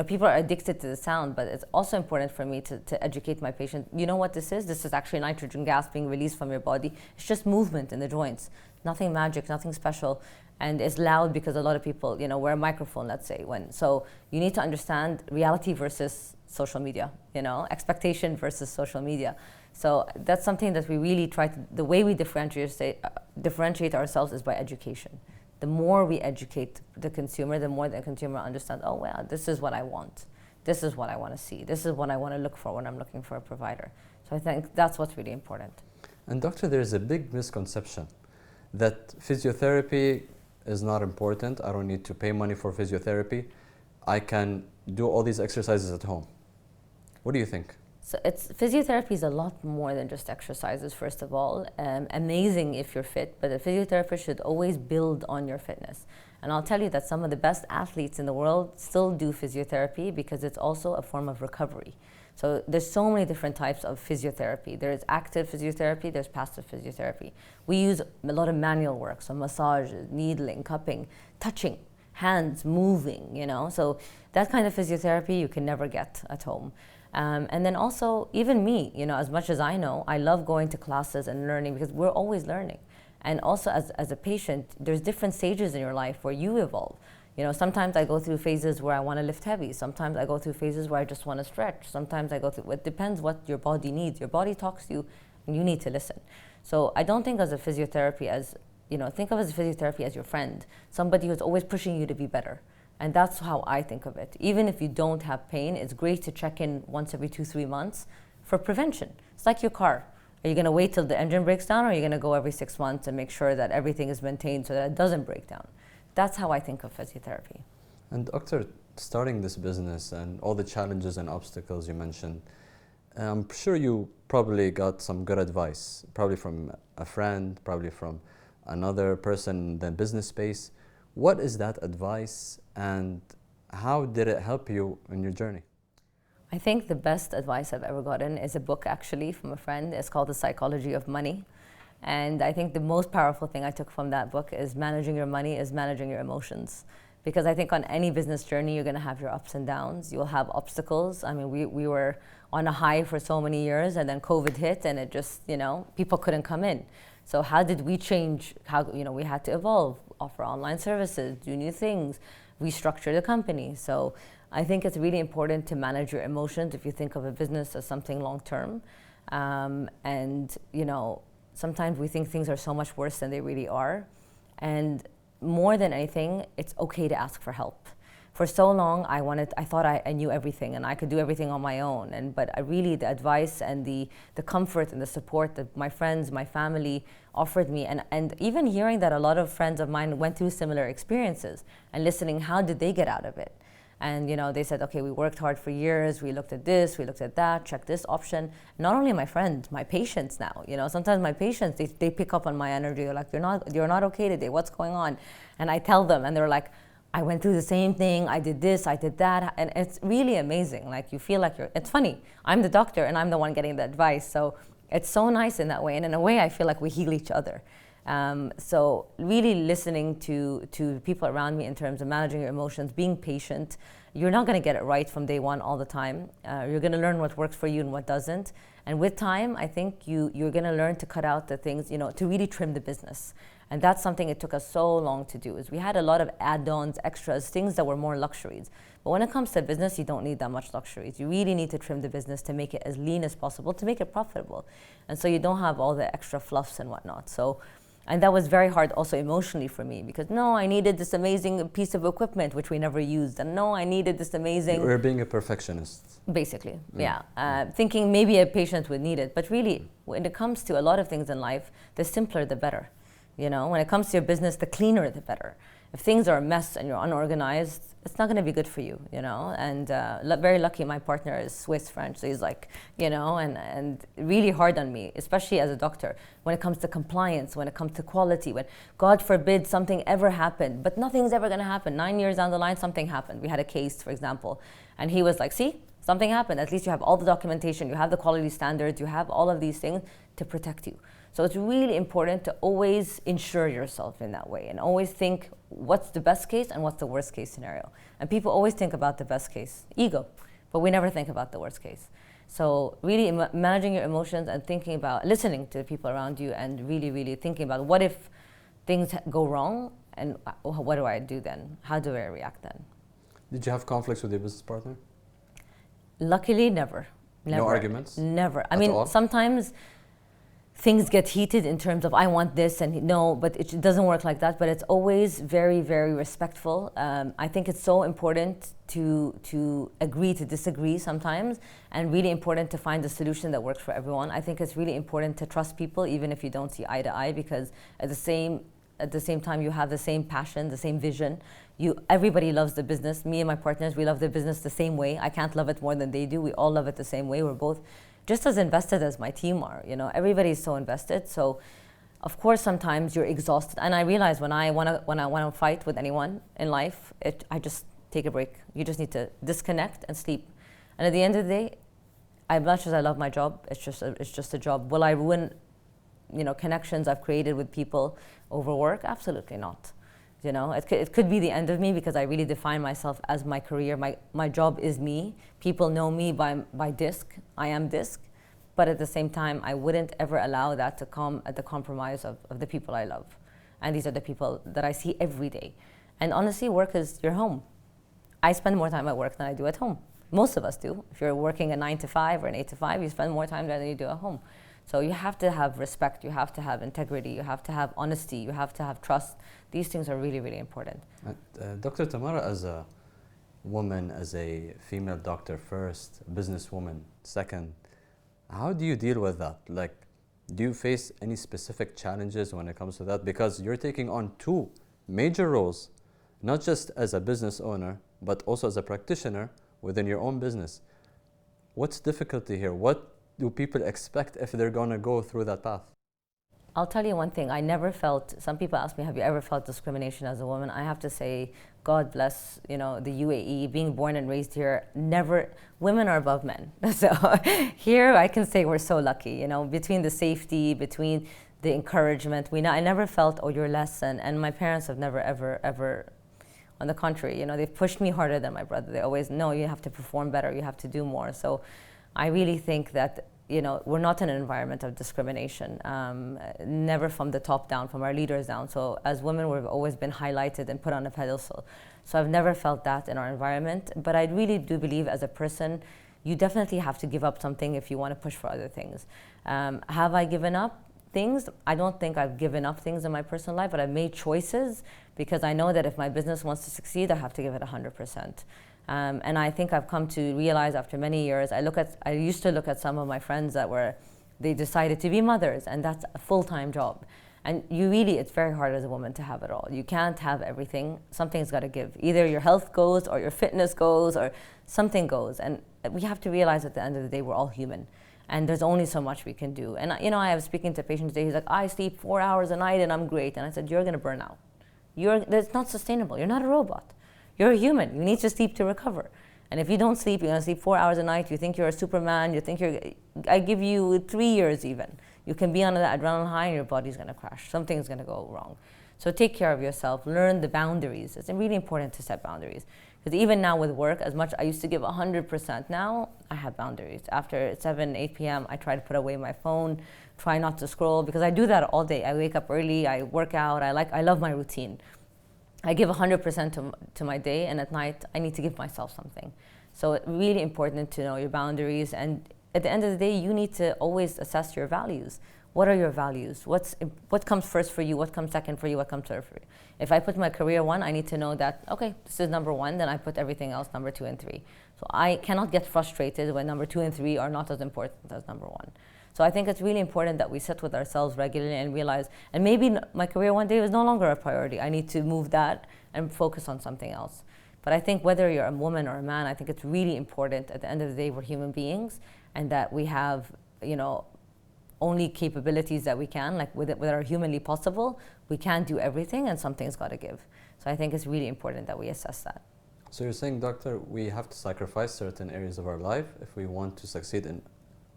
People are addicted to the sound, but it's also important for me to educate my patient. You know what this is? This is actually nitrogen gas being released from your body. It's just movement in the joints. Nothing magic, nothing special. And it's loud because a lot of people, wear a microphone, let's say. So you need to understand reality versus social media, expectation versus social media. So that's something that we really try to, the way we differentiate ourselves is by education. The more we educate the consumer, the more the consumer understands, oh, well, this is what I want. This is what I want to see. This is what I want to look for when I'm looking for a provider. So I think that's what's really important.
And doctor, there's a big misconception that physiotherapy is not important. I don't need to pay money for physiotherapy. I can do all these exercises at home. What do you think?
So physiotherapy is a lot more than just exercises, first of all. Amazing if you're fit, but a physiotherapist should always build on your fitness. And I'll tell you that some of the best athletes in the world still do physiotherapy because it's also a form of recovery. So there's so many different types of physiotherapy. There's active physiotherapy, there's passive physiotherapy. We use a lot of manual work, so massages, needling, cupping, touching, hands moving, So that kind of physiotherapy you can never get at home. And then also, even me, as much as I know, I love going to classes and learning because we're always learning. And also as a patient, there's different stages in your life where you evolve. You know, sometimes I go through phases where I want to lift heavy. Sometimes I go through phases where I just want to stretch. Sometimes I go through, it depends what your body needs. Your body talks to you and you need to listen. So I don't think as a physiotherapy as, you know, think of as a physiotherapy as your friend, somebody who's always pushing you to be better. And that's how I think of it. Even if you don't have pain, it's great to check in once every 2-3 months for prevention. It's like your car. Are you going to wait till the engine breaks down, or are you going to go every 6 months and make sure that everything is maintained so that it doesn't break down? That's how I think of physiotherapy.
And Doctor, starting this business and all the challenges and obstacles you mentioned, I'm sure you probably got some good advice, probably from a friend, probably from another person in the business space. What is that advice and how did it help you in your journey?
I think the best advice I've ever gotten is a book actually from a friend. It's called The Psychology of Money. And I think the most powerful thing I took from that book is managing your money is managing your emotions. Because I think on any business journey, you're gonna have your ups and downs. You'll have obstacles. I mean, we were on a high for so many years and then COVID hit and it just, you know, people couldn't come in. So how did we change? How, you know, we had to evolve, offer online services, do new things, restructure the company. So I think it's really important to manage your emotions if you think of a business as something long-term. And, you know, sometimes we think things are so much worse than they really are. And more than anything, it's okay to ask for help. For so long, I thought I knew everything and I could do everything on my own. But I really, the advice and the comfort and the support that my friends, my family offered me, and even hearing that a lot of friends of mine went through similar experiences and listening, how did they get out of it? And you know, they said, okay, we worked hard for years, we looked at this, we looked at that, checked this option. Not only my friends, my patients now, you know, sometimes my patients, they pick up on my energy. They're like, you're not okay today, what's going on? And I tell them, and they're like, I went through the same thing, I did this, I did that. And it's really amazing. Like, you feel like it's funny. I'm the doctor and I'm the one getting the advice. So it's so nice in that way. And in a way, I feel like we heal each other. So really listening to people around me in terms of managing your emotions, being patient. You're not going to get it right from day one all the time. You're going to learn what works for you and what doesn't. And with time, I think you're going to learn to cut out the things, you know, to really trim the business. And that's something it took us so long to do, is we had a lot of add-ons, extras, things that were more luxuries. But when it comes to business, you don't need that much luxuries. You really need to trim the business to make it as lean as possible, to make it profitable. And so you don't have all the extra fluffs and whatnot. So, and that was very hard also emotionally for me, because no, I needed this amazing piece of equipment, which we never used. And no, I needed this amazing...
You were being a perfectionist.
Basically, yeah. Thinking maybe a patient would need it. But really, when it comes to a lot of things in life, the simpler, the better. You know, when it comes to your business, the cleaner, the better. If things are a mess and you're unorganized, it's not going to be good for you, you know. And very lucky, my partner is Swiss French, so he's like, you know, and really hard on me, especially as a doctor, when it comes to compliance, when it comes to quality, when God forbid something ever happened, but nothing's ever going to happen. 9 years down the line, something happened. We had a case, for example, and he was like, see, something happened. At least you have all the documentation, you have the quality standards, you have all of these things to protect you. So it's really important to always insure yourself in that way and always think what's the best case and what's the worst case scenario. And people always think about the best case, ego, but we never think about the worst case. So really managing your emotions and thinking about listening to the people around you and really, really thinking about what if things go wrong and what do I do then? How do I react then?
Did you have conflicts with your business partner?
Luckily, never.
No arguments?
Never. I mean, sometimes things get heated in terms of I want this and no, but it doesn't work like that. But it's always very, very respectful. I think it's so important to agree to disagree sometimes, and really important to find a solution that works for everyone. I think it's really important to trust people even if you don't see eye to eye, because at the same time you have the same passion, the same vision. Everybody loves the business. Me and my partners, we love the business the same way. I can't love it more than they do. We all love it the same way. We're both just as invested as my team are. You know, everybody's so invested. So, of course, sometimes you're exhausted. And I realize when I wanna fight with anyone in life, I just take a break. You just need to disconnect and sleep. And at the end of the day, as much as I love my job, it's just a job. Will I ruin, you know, connections I've created with people over work? Absolutely not. You know, it could be the end of me, because I really define myself as my career. My job is me. People know me by DISC. I am DISC. but at the same time, I wouldn't ever allow that to come at the compromise of the people I love. And these are the people that I see every day. And honestly, work is your home. I spend more time at work than I do at home. Most of us do. If you're working a 9 to 5 or an 8 to 5, you spend more time there than you do at home. So you have to have respect, you have to have integrity, you have to have honesty, you have to have trust. These things are really, really important.
Dr. Tamara, as a woman, as a female doctor first, businesswoman second, how do you deal with that? Like, do you face any specific challenges when it comes to that? Because you're taking on two major roles, not just as a business owner, but also as a practitioner within your own business. What's difficulty here? What do people expect if they're going to go through that path?
I'll tell you one thing. I never felt, some people ask me, have you ever felt discrimination as a woman? I have to say, God bless, the UAE, being born and raised here, never, women are above men. So here I can say we're so lucky, between the safety, between the encouragement. I never felt, oh, you're less, and my parents have never, ever, on the contrary, they've pushed me harder than my brother. They always, no, you have to perform better, you have to do more. So I really think that, we're not in an environment of discrimination, never from the top down, from our leaders down. So as women, we've always been highlighted and put on a pedestal. So I've never felt that in our environment, but I really do believe as a person, you definitely have to give up something if you want to push for other things. Have I given up things? I don't think I've given up things in my personal life, but I've made choices because I know that if my business wants to succeed, I have to give it 100%. And I think I've come to realize after many years, I used to look at some of my friends they decided to be mothers, and that's a full-time job. And it's very hard as a woman to have it all. You can't have everything. Something's got to give. Either your health goes or your fitness goes or something goes. And we have to realize at the end of the day, we're all human. And there's only so much we can do. And I was speaking to a patient today, he's like, I sleep 4 hours a night and I'm great. And I said, you're gonna burn out. That's not sustainable. You're not a robot. You're a human. You need to sleep to recover. And if you don't sleep, you're gonna sleep 4 hours a night, you think you're a Superman, I give you 3 years even. You can be on that adrenaline high and your body's gonna crash. Something's gonna go wrong. So take care of yourself, learn the boundaries. It's really important to set boundaries. Because even now with work, as much I used to give 100%, now I have boundaries. After 7, 8 p.m., I try to put away my phone, try not to scroll, because I do that all day. I wake up early, I work out, I love my routine. I give 100% to my day, and at night, I need to give myself something. So it's really important to know your boundaries, and at the end of the day, you need to always assess your values. What are your values? What comes first for you? What comes second for you? What comes third for you? If I put my career 1, I need to know that, okay, this is number 1, then I put everything else number 2 and 3. So I cannot get frustrated when number 2 and 3 are not as important as number 1. So I think it's really important that we sit with ourselves regularly and realize, and maybe my career one day is no longer a priority. I need to move that and focus on something else. But I think whether you're a woman or a man, I think it's really important at the end of the day we're human beings, and that we have, only capabilities that we can, like with our humanly possible, we can't do everything and something's got to give. So I think it's really important that we assess that.
So you're saying, doctor, we have to sacrifice certain areas of our life if we want to succeed in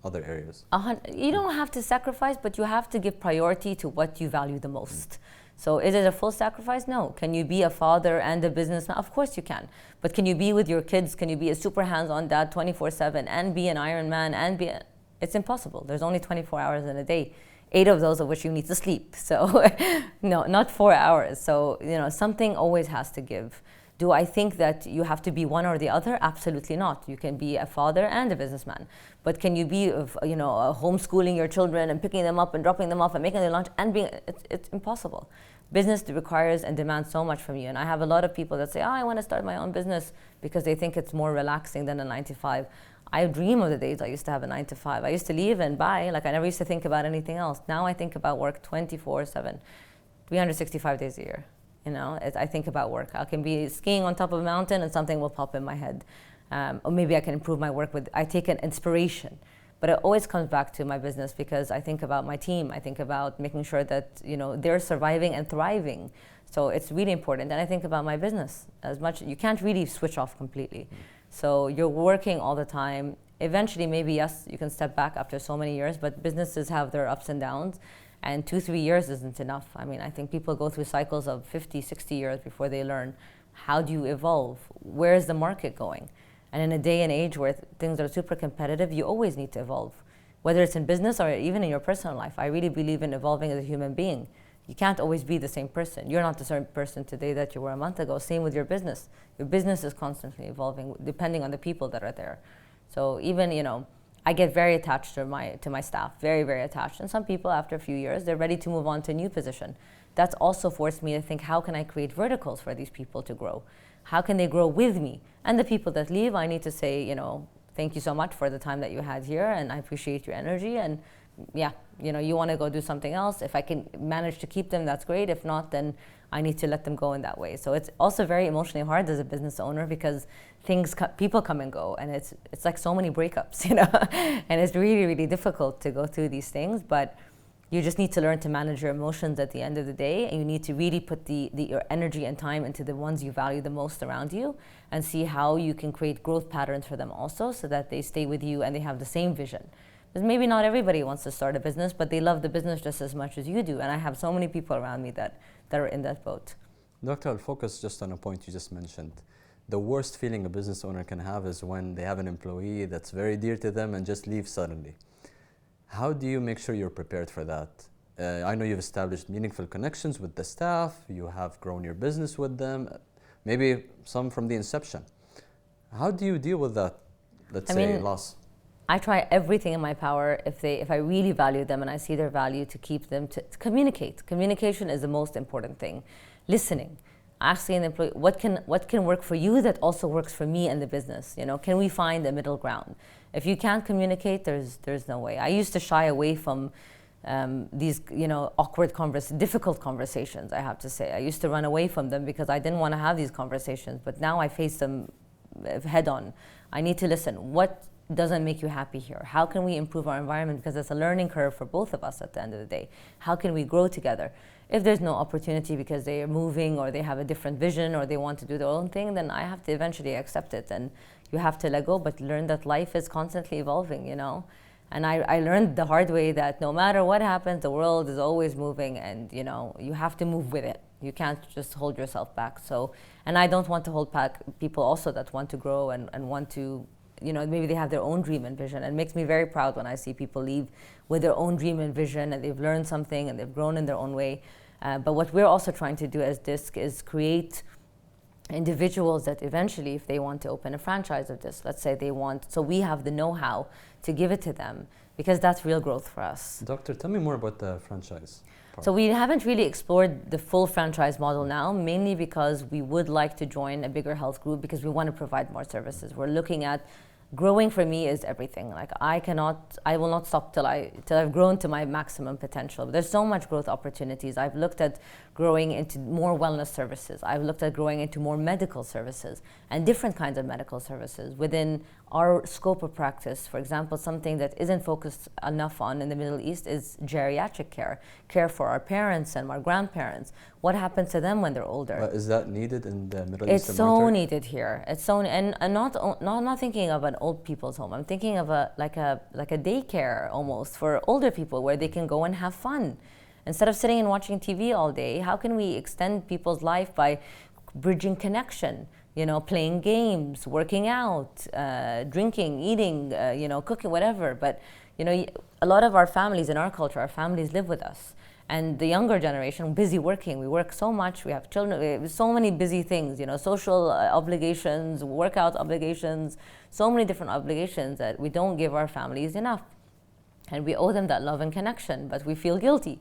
other areas?
You don't have to sacrifice, but you have to give priority to what you value the most. So is it a full sacrifice? No. Can you be a father and a businessman? Of course you can. But can you be with your kids? Can you be a super hands-on dad 24/7 and be an Iron Man and be It's impossible. There's only 24 hours in a day, 8 of those of which you need to sleep. So no, not 4 hours. So, something always has to give. Do I think that you have to be one or the other? Absolutely not. You can be a father and a businessman. But can you be, homeschooling your children and picking them up and dropping them off and making their lunch and being, it's impossible. Business requires and demands so much from you. And I have a lot of people that say, I want to start my own business because they think it's more relaxing than a 9 to 5. I dream of the days I used to have a 9 to 5. I used to leave and buy, I never used to think about anything else. Now I think about work 24/7, 365 days a year. I think about work. I can be skiing on top of a mountain and something will pop in my head. Or maybe I can improve my work I take an inspiration. But it always comes back to my business because I think about my team. I think about making sure that, they're surviving and thriving. So it's really important. And I think about my business as much. You can't really switch off completely. So you're working all the time. Eventually, maybe, yes, you can step back after so many years, but businesses have their ups and downs. And 2-3 years isn't enough. I think people go through cycles of 50, 60 years before they learn, how do you evolve? Where is the market going? And in a day and age where things are super competitive, you always need to evolve. whether it's in business or even in your personal life. I really believe in evolving as a human being. You can't always be the same person. You're not the same person today that you were a month ago. Same with your business. Your business is constantly evolving depending on the people that are there. So even, I get very attached to my staff, very, very attached. And some people, after a few years, they're ready to move on to a new position. That's also forced me to think, how can I create verticals for these people to grow? How can they grow with me? And the people that leave, I need to say, thank you so much for the time that you had here, and I appreciate your energy. And yeah, you want to go do something else. If I can manage to keep them, that's great. If not, then I need to let them go in that way. So it's also very emotionally hard as a business owner, because people come and go, and it's like so many breakups, and it's really, really difficult to go through these things. But you just need to learn to manage your emotions at the end of the day, and you need to really put your energy and time into the ones you value the most around you, and see how you can create growth patterns for them also, so that they stay with you and they have the same vision. Because maybe not everybody wants to start a business, but they love the business just as much as you do. And I have so many people around me that are in that boat.
Doctor, I'll focus just on a point you just mentioned. The worst feeling a business owner can have is when they have an employee that's very dear to them and just leaves suddenly. How do you make sure you're prepared for that? I know you've established meaningful connections with the staff, you have grown your business with them, maybe some from the inception. How do you deal with that, loss?
I try everything in my power, if I really value them and I see their value, to keep them, to communicate. Communication is the most important thing. Listening. Asking an employee, what can work for you that also works for me and the business? Can we find a middle ground? If you can't communicate, there's no way. I used to shy away from these awkward difficult conversations, I have to say. I used to run away from them because I didn't want to have these conversations, but now I face them head on. I need to listen. What doesn't make you happy here? How can we improve our environment? Because it's a learning curve for both of us at the end of the day. How can we grow together? If there's no opportunity because they are moving or they have a different vision or they want to do their own thing, then I have to eventually accept it, and you have to let go, but learn that life is constantly evolving, And I learned the hard way that no matter what happens, the world is always moving, and you have to move with it. You can't just hold yourself back. And I don't want to hold back people also that want to grow and want to, maybe they have their own dream and vision. And it makes me very proud when I see people leave with their own dream and vision, and they've learned something and they've grown in their own way. But what we're also trying to do as DISC is create individuals that eventually, if they want to open a franchise of this, let's say so we have the know-how to give it to them, because that's real growth for us.
Doctor, tell me more about the franchise part.
So we haven't really explored the full franchise model now, mainly because we would like to join a bigger health group, because we want to provide more services. We're looking at growing. For me is everything. Like I will not stop till I've grown to my maximum potential. There's so much growth opportunities. I've looked at growing into more wellness services. I've looked at growing into more medical services and different kinds of medical services within our scope of practice. For example, something that isn't focused enough on in the Middle East is geriatric care for our parents and our grandparents. What happens to them when they're older?
Is that needed in the Middle East?
It's so needed here. It's so, and not thinking of an old people's home. I'm thinking of a daycare almost for older people, where they can go and have fun. Instead of sitting and watching TV all day, how can we extend people's life by bridging connection? Playing games, working out, drinking, eating, cooking, whatever. But, a lot of our families in our culture, our families live with us. And the younger generation, busy working. We work so much, we have children, we have so many busy things, social obligations, workout obligations, so many different obligations that we don't give our families enough. And we owe them that love and connection, but we feel guilty.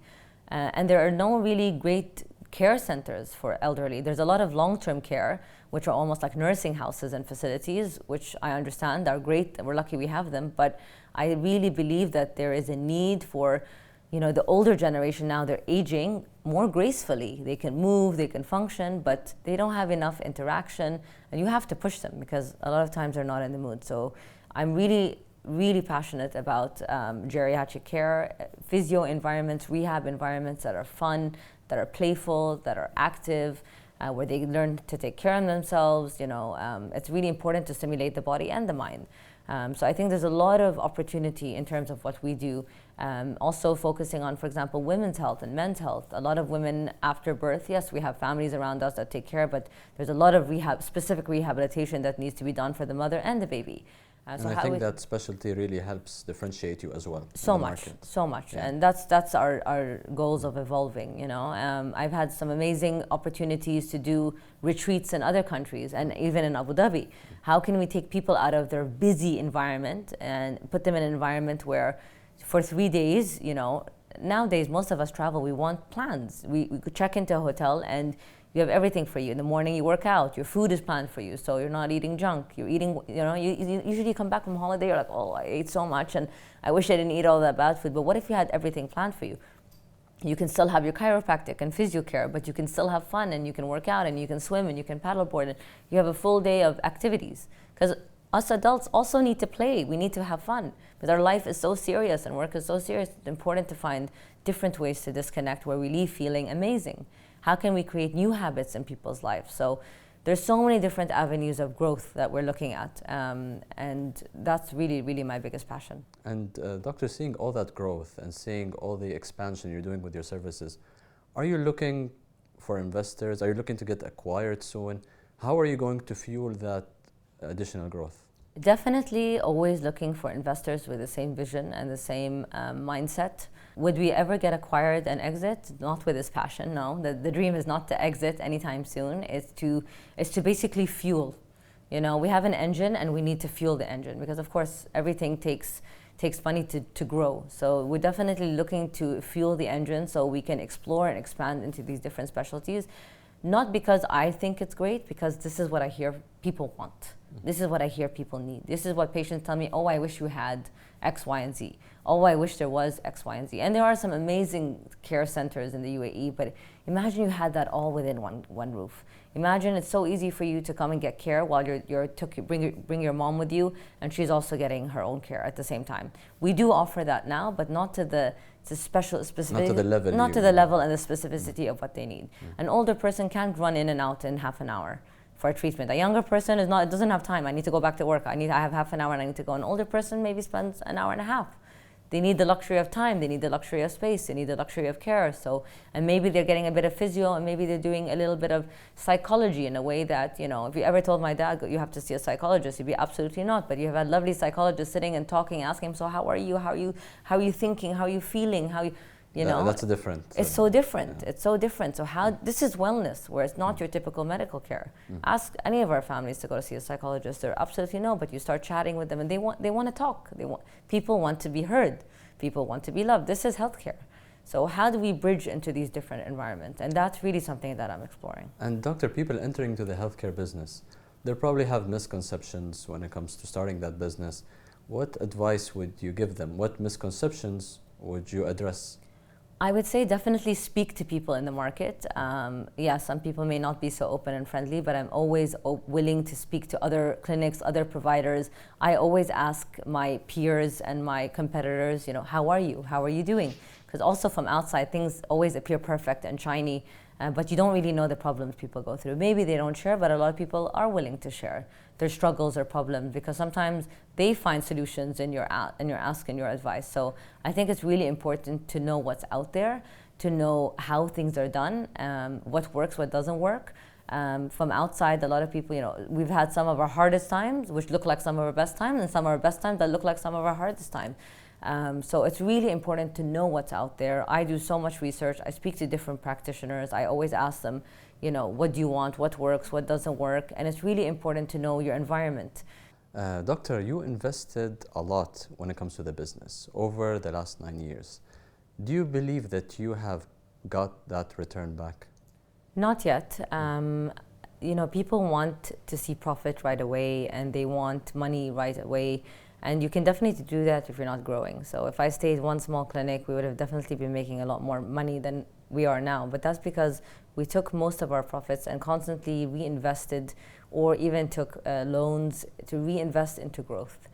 And there are no really great care centers for elderly. There's a lot of long-term care, which are almost like nursing houses and facilities, which I understand are great. We're lucky we have them. But I really believe that there is a need for, the older generation now, they're aging more gracefully. They can move, they can function, but they don't have enough interaction. And you have to push them, because a lot of times they're not in the mood. So I'm really passionate about geriatric care, physio environments, rehab environments that are fun, that are playful, that are active, where they learn to take care of themselves. It's really important to stimulate the body and the mind. So I think there's a lot of opportunity in terms of what we do. Also focusing on, for example, women's health and men's health. A lot of women after birth, yes, we have families around us that take care, but there's a lot of specific rehabilitation that needs to be done for the mother and the baby.
And I think that specialty really helps differentiate you as well.
So much. Yeah. And that's our goals of evolving, you know. I've had some amazing opportunities to do retreats in other countries and even in Abu Dhabi. How can we take people out of their busy environment and put them in an environment where for 3 days, you know, nowadays most of us travel, we want plans. We could check into a hotel and you have everything for you. In the morning you work out, your food is planned for you, so you're not eating junk. You're eating, you know, you usually come back from holiday, you're like, oh, I ate so much and I wish I didn't eat all that bad food. But what if you had everything planned for you? You can still have your chiropractic and physio care, but you can still have fun and you can work out and you can swim and you can paddleboard and you have a full day of activities. Because us adults also need to play. We need to have fun. But our life is so serious and work is so serious. It's important to find different ways to disconnect where we leave feeling amazing. How can we create new habits in people's lives? So there's so many different avenues of growth that we're looking at. And that's really, really my biggest passion.
And Doctor, seeing all that growth and seeing all the expansion you're doing with your services, are you looking for investors? Are you looking to get acquired soon? How are you going to fuel that additional growth?
Definitely always looking for investors with the same vision and the same mindset. Would we ever get acquired and exit? Not with this passion, no. The dream is not to exit anytime soon. It's to basically fuel. You know, we have an engine and we need to fuel the engine because of course everything takes money to grow. So we're definitely looking to fuel the engine so we can explore and expand into these different specialties. Not because I think it's great, because this is what I hear people want. This is what I hear people need. This is what patients tell me, oh, I wish you had X, Y, and Z. Oh, I wish there was X, Y, and Z. And there are some amazing care centers in the UAE, but imagine you had that all within one roof. Imagine it's so easy for you to come and get care while bring your mom with you, and she's also getting her own care at the same time. We do offer that now, but not to the specific,
not to the level,
and the specificity of what they need. An older person can't run in and out in half an hour for a treatment. A younger person doesn't have time. I need to go back to work. I have half an hour and I need to go. An older person maybe spends an hour and a half. They need the luxury of time. They need the luxury of space. They need the luxury of care. So, and maybe they're getting a bit of physio, and maybe they're doing a little bit of psychology in a way that, you know, if you ever told my dad you have to see a psychologist, he'd be absolutely not. But you have a lovely psychologist sitting and talking, asking him, so how are you? How are you thinking? How are you feeling? You know,
that's different.
It's so different. Yeah. It's so different. So this is wellness, where it's not your typical medical care. Ask any of our families to go to see a psychologist. They're absolutely no. But you start chatting with them, and they want to talk. People want to be heard. People want to be loved. This is healthcare. So how do we bridge into these different environments? And that's really something that I'm exploring.
And Doctor, people entering to the healthcare business, they probably have misconceptions when it comes to starting that business. What advice would you give them? What misconceptions would you address?
I would say definitely speak to people in the market. Yeah, some people may not be so open and friendly, but I'm always willing to speak to other clinics, other providers. I always ask my peers and my competitors, you know, how are you? How are you doing? Because also from outside, things always appear perfect and shiny, but you don't really know the problems people go through. Maybe they don't share, but a lot of people are willing to share their struggles or problems, because sometimes they find solutions in your ask and your advice. So I think it's really important to know what's out there, to know how things are done, what works, what doesn't work. From outside, a lot of people, you know, we've had some of our hardest times, which look like some of our best times, and some of our best times that look like some of our hardest times. So it's really important to know what's out there. I do so much research. I speak to different practitioners. I always ask them, you know, what do you want, what works, what doesn't work, and it's really important to know your environment.
Doctor, you invested a lot when it comes to the business over the last 9 years. Do you believe that you have got that return back?
Not yet. You know, people want to see profit right away, and they want money right away. And you can definitely do that if you're not growing. So if I stayed one small clinic, we would have definitely been making a lot more money than we are now. But that's because we took most of our profits and constantly reinvested, or even took loans to reinvest into growth.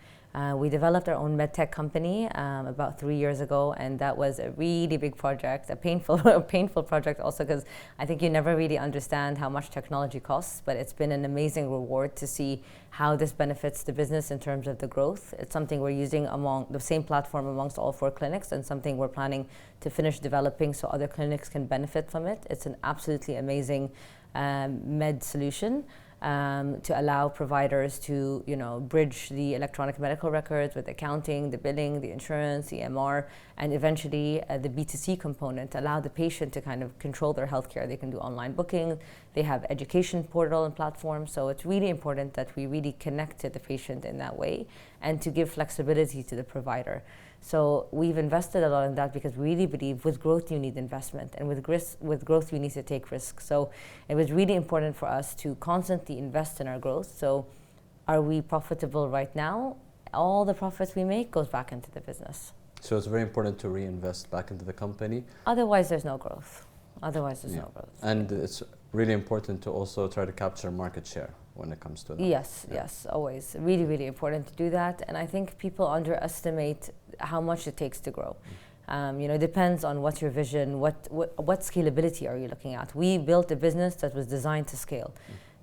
We developed our own medtech company about 3 years ago, and that was a really big project, a painful project also, because I think you never really understand how much technology costs, but it's been an amazing reward to see how this benefits the business in terms of the growth. It's something we're using among the same platform amongst all 4 clinics, and something we're planning to finish developing so other clinics can benefit from it. It's an absolutely amazing med solution. to allow providers to, bridge the electronic medical records with accounting, the billing, the insurance, the EMR, and eventually the B2C component, allow the patient to kind of control their healthcare. They can do online booking, they have education portal and platforms, so it's really important that we really connect to the patient in that way and to give flexibility to the provider. So we've invested a lot in that because we really believe with growth you need investment, and with growth you need to take risks. So it was really important for us to constantly invest in our growth. So are we profitable right now? All the profits we make goes back into the business.
So it's very important to reinvest back into the company.
Otherwise there's no growth. No growth.
And it's really important to also try to capture market share when it comes to that.
Yes, always. Really, really important to do that. And I think people underestimate how much it takes to grow. It depends on what's your vision, what scalability are you looking at. We built a business that was designed to scale.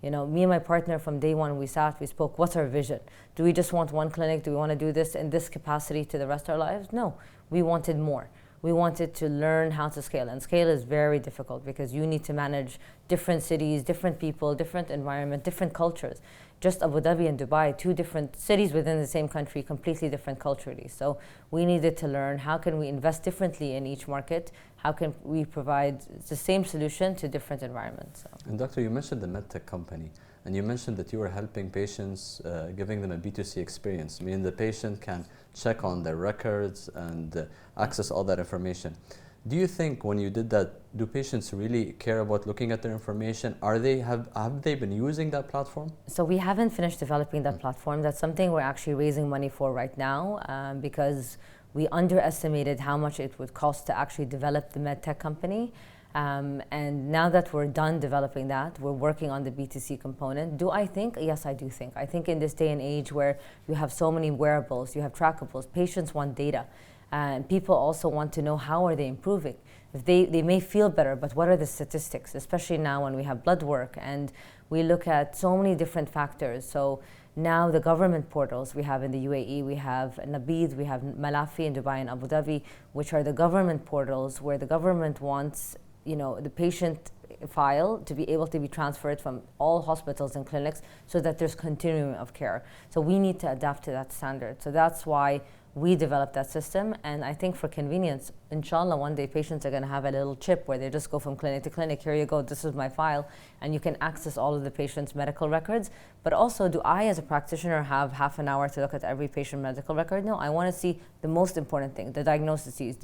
Me and my partner from day one, we spoke, what's our vision? Do we just want one clinic? Do we want to do this in this capacity to the rest of our lives? No, we wanted more. We wanted to learn how to scale, and scale is very difficult because you need to manage different cities, different people, different environment, different cultures. Just Abu Dhabi and Dubai, two different cities within the same country, completely different culturally. So we needed to learn how can we invest differently in each market, how can we provide the same solution to different environments. So.
And Doctor, you mentioned the medtech company, and you mentioned that you were helping patients, giving them a B2C experience, meaning the patient can check on their records and access all that information. Do you think when you did that, do patients really care about looking at their information? Have they been using that platform?
So we haven't finished developing that platform. That's something we're actually raising money for right now because we underestimated how much it would cost to actually develop the medtech company. And now that we're done developing that, we're working on the B2C component. Do I think? Yes, I do think. I think in this day and age where you have so many wearables, you have trackables, patients want data. And people also want to know how are they improving. If they may feel better, but what are the statistics, especially now when we have blood work and we look at so many different factors. So now the government portals we have in the UAE, we have Nabid, we have Malafi in Dubai and Abu Dhabi, which are the government portals where the government wants the patient file to be able to be transferred from all hospitals and clinics so that there's continuum of care. So we need to adapt to that standard. So that's why we developed that system, and I think for convenience, inshallah, one day patients are going to have a little chip where they just go from clinic to clinic, here you go, this is my file, and you can access all of the patient's medical records. But also, do I as a practitioner have half an hour to look at every patient medical record? No, I want to see the most important thing, the diagnoses,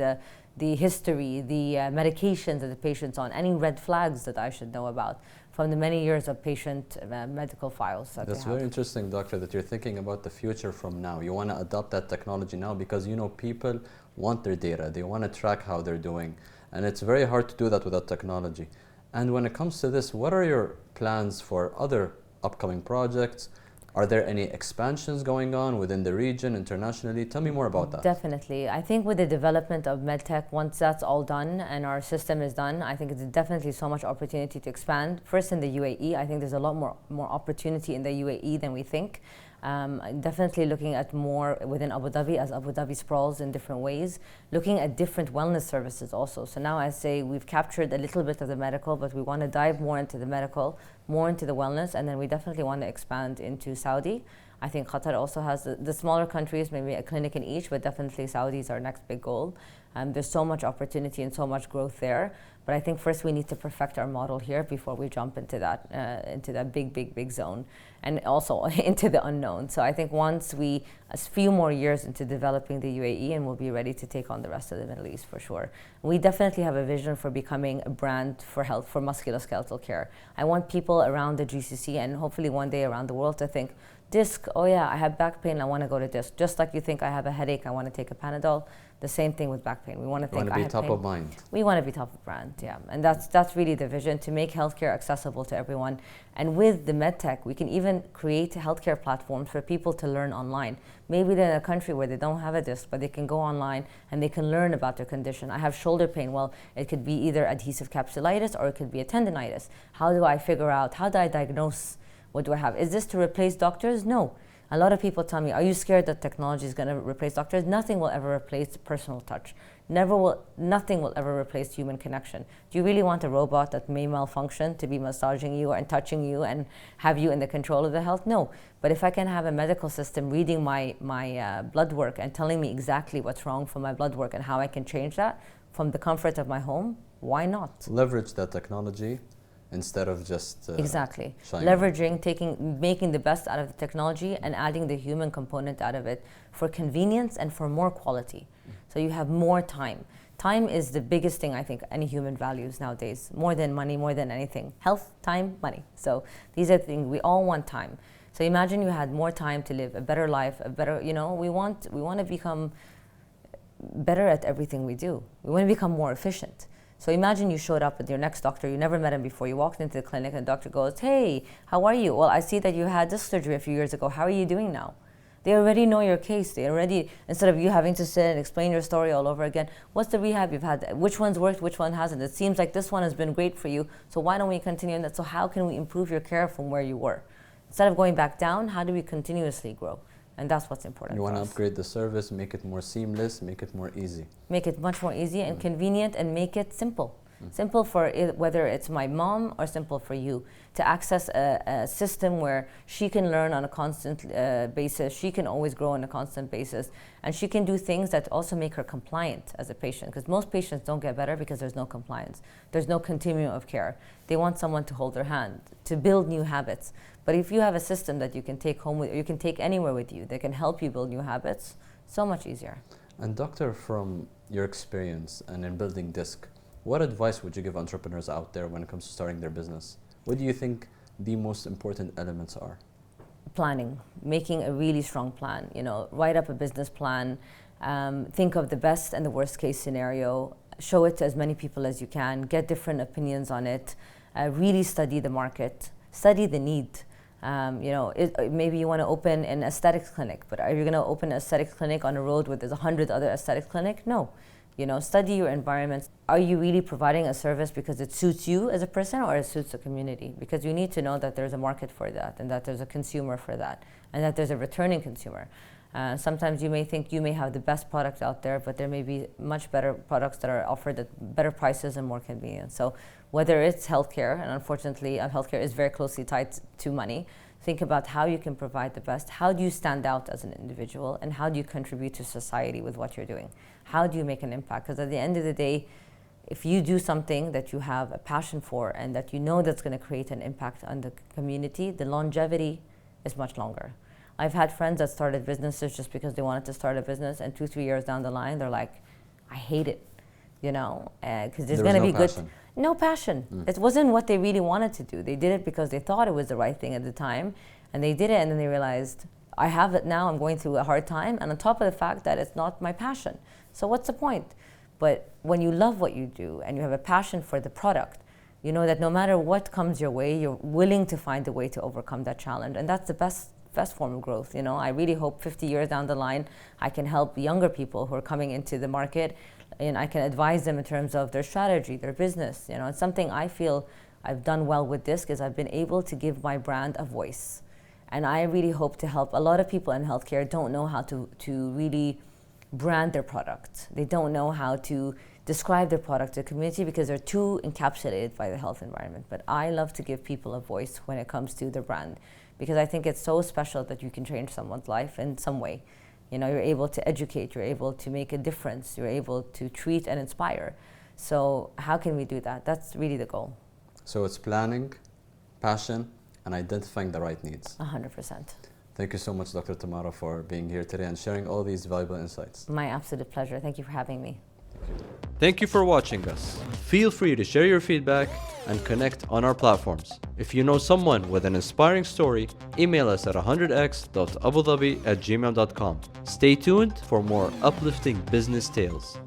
the history, the medications that the patient's on, any red flags that I should know about from the many years of patient medical files that
That's very interesting, Doctor, that you're thinking about the future from now. You want to adopt that technology now because people want their data. They want to track how they're doing. And it's very hard to do that without technology. And when it comes to this, what are your plans for other upcoming projects? Are there any expansions going on within the region, internationally? Tell me more about that.
Definitely. I think with the development of MedTech, once that's all done and our system is done, I think it's definitely so much opportunity to expand. First in the UAE, I think there's a lot more opportunity in the UAE than we think. Definitely looking at more within Abu Dhabi as Abu Dhabi sprawls in different ways, looking at different wellness services also. So now I say we've captured a little bit of the medical, but we want to dive more into the medical, more into the wellness, and then we definitely want to expand into Saudi. I think Qatar also has the smaller countries, maybe a clinic in each, but definitely Saudi is our next big goal. There's so much opportunity and so much growth there. But I think first we need to perfect our model here before we jump into that big zone, and also into the unknown. So I think once a few more years into developing the UAE, and we'll be ready to take on the rest of the Middle East for sure. We definitely have a vision for becoming a brand for health, for musculoskeletal care. I want people around the GCC and hopefully one day around the world to think, disc, oh yeah, I have back pain, I want to go to disc. Just like you think I have a headache, I want to take a Panadol. The same thing with back pain. We want to think I have
top
pain.
of mind.
We want to be top of brand, yeah. And that's really the vision, to make healthcare accessible to everyone. And with the medtech, we can even create healthcare platforms for people to learn online. Maybe they're in a country where they don't have a disc, but they can go online and they can learn about their condition. I have shoulder pain. Well, it could be either adhesive capsulitis or it could be a tendonitis. How do I figure out, how do I diagnose? What do I have? Is this to replace doctors? No. A lot of people tell me, are you scared that technology is going to replace doctors? Nothing will ever replace personal touch. Nothing will ever replace human connection. Do you really want a robot that may malfunction to be massaging you and touching you and have you in the control of the health? No. But if I can have a medical system reading my blood work and telling me exactly what's wrong from my blood work and how I can change that from the comfort of my home, why not?
Leverage that technology instead of just
exactly
shining.
Leveraging, making the best out of the technology and adding the human component out of it for convenience and for more quality. So you have more time. Time is the biggest thing I think any human values nowadays, more than money, more than anything. Health, time, money. So these are the things, we all want time. So imagine you had more time to live a better life, a better, we want to become better at everything we do. We want to become more efficient. So imagine you showed up with your next doctor, you never met him before, you walked into the clinic and the doctor goes, hey, how are you? Well, I see that you had this surgery a few years ago, how are you doing now? They already know your case, they already, instead of you having to sit and explain your story all over again, what's the rehab you've had, which one's worked, which one hasn't? It seems like this one has been great for you, so why don't we continue in that? So how can we improve your care from where you were? Instead of going back down, how do we continuously grow? And that's what's important.
You want to upgrade the service, make it more seamless, make it more easy.
Make it much more easy and convenient, and make it simple. Simple for whether it's my mom or simple for you to access a system where she can learn on a constant basis, she can always grow on a constant basis, and she can do things that also make her compliant as a patient, because most patients don't get better because there's no compliance. There's no continuum of care. They want someone to hold their hand, to build new habits. But if you have a system that you can take home with, or you can take anywhere with you, that can help you build new habits, so much easier.
And doctor, from your experience and in building DISC, what advice would you give entrepreneurs out there when it comes to starting their business? What do you think the most important elements are?
Planning, making a really strong plan. Write up a business plan, think of the best and the worst case scenario, show it to as many people as you can, get different opinions on it, really study the market, study the need. Maybe you want to open an aesthetics clinic, but are you going to open an aesthetics clinic on a road where there's 100 other aesthetic clinics? No. Study your environment. Are you really providing a service because it suits you as a person or it suits the community? Because you need to know that there's a market for that, and that there's a consumer for that, and that there's a returning consumer. Sometimes you may think you may have the best product out there, but there may be much better products that are offered at better prices and more convenient. So whether it's healthcare, and unfortunately healthcare is very closely tied to money, think about how you can provide the best. How do you stand out as an individual, and how do you contribute to society with what you're doing? How do you make an impact? Because at the end of the day, if you do something that you have a passion for and that you know that's going to create an impact on the community, the longevity is much longer. I've had friends that started businesses just because they wanted to start a business, and 2-3 years down the line, they're like, I hate it, because there's going to be good. No passion. It wasn't what they really wanted to do. They did it because they thought it was the right thing at the time, and they did it, and then they realized, I have it now, I'm going through a hard time, and on top of the fact that it's not my passion. So what's the point? But when you love what you do and you have a passion for the product, you know that no matter what comes your way, you're willing to find a way to overcome that challenge, and that's the best form of growth. I really hope 50 years down the line, I can help younger people who are coming into the market, and I can advise them in terms of their strategy, their business. It's something I feel I've done well with DISC, is I've been able to give my brand a voice. And I really hope to help. A lot of people in healthcare don't know how to really brand their product. They don't know how to describe their product to the community because they're too encapsulated by the health environment. But I love to give people a voice when it comes to their brand, because I think it's so special that you can change someone's life in some way. You're able to educate, you're able to make a difference, you're able to treat and inspire. So how can we do that? That's really the goal.
So it's planning, passion, and identifying the right needs.
100%.
Thank you so much, Dr. Tamara, for being here today and sharing all these valuable insights.
My absolute pleasure. Thank you for having me.
Thank you for watching us. Feel free to share your feedback and connect on our platforms. If you know someone with an inspiring story, email us at 100x.abudhabi@gmail.com. Stay tuned for more uplifting business tales.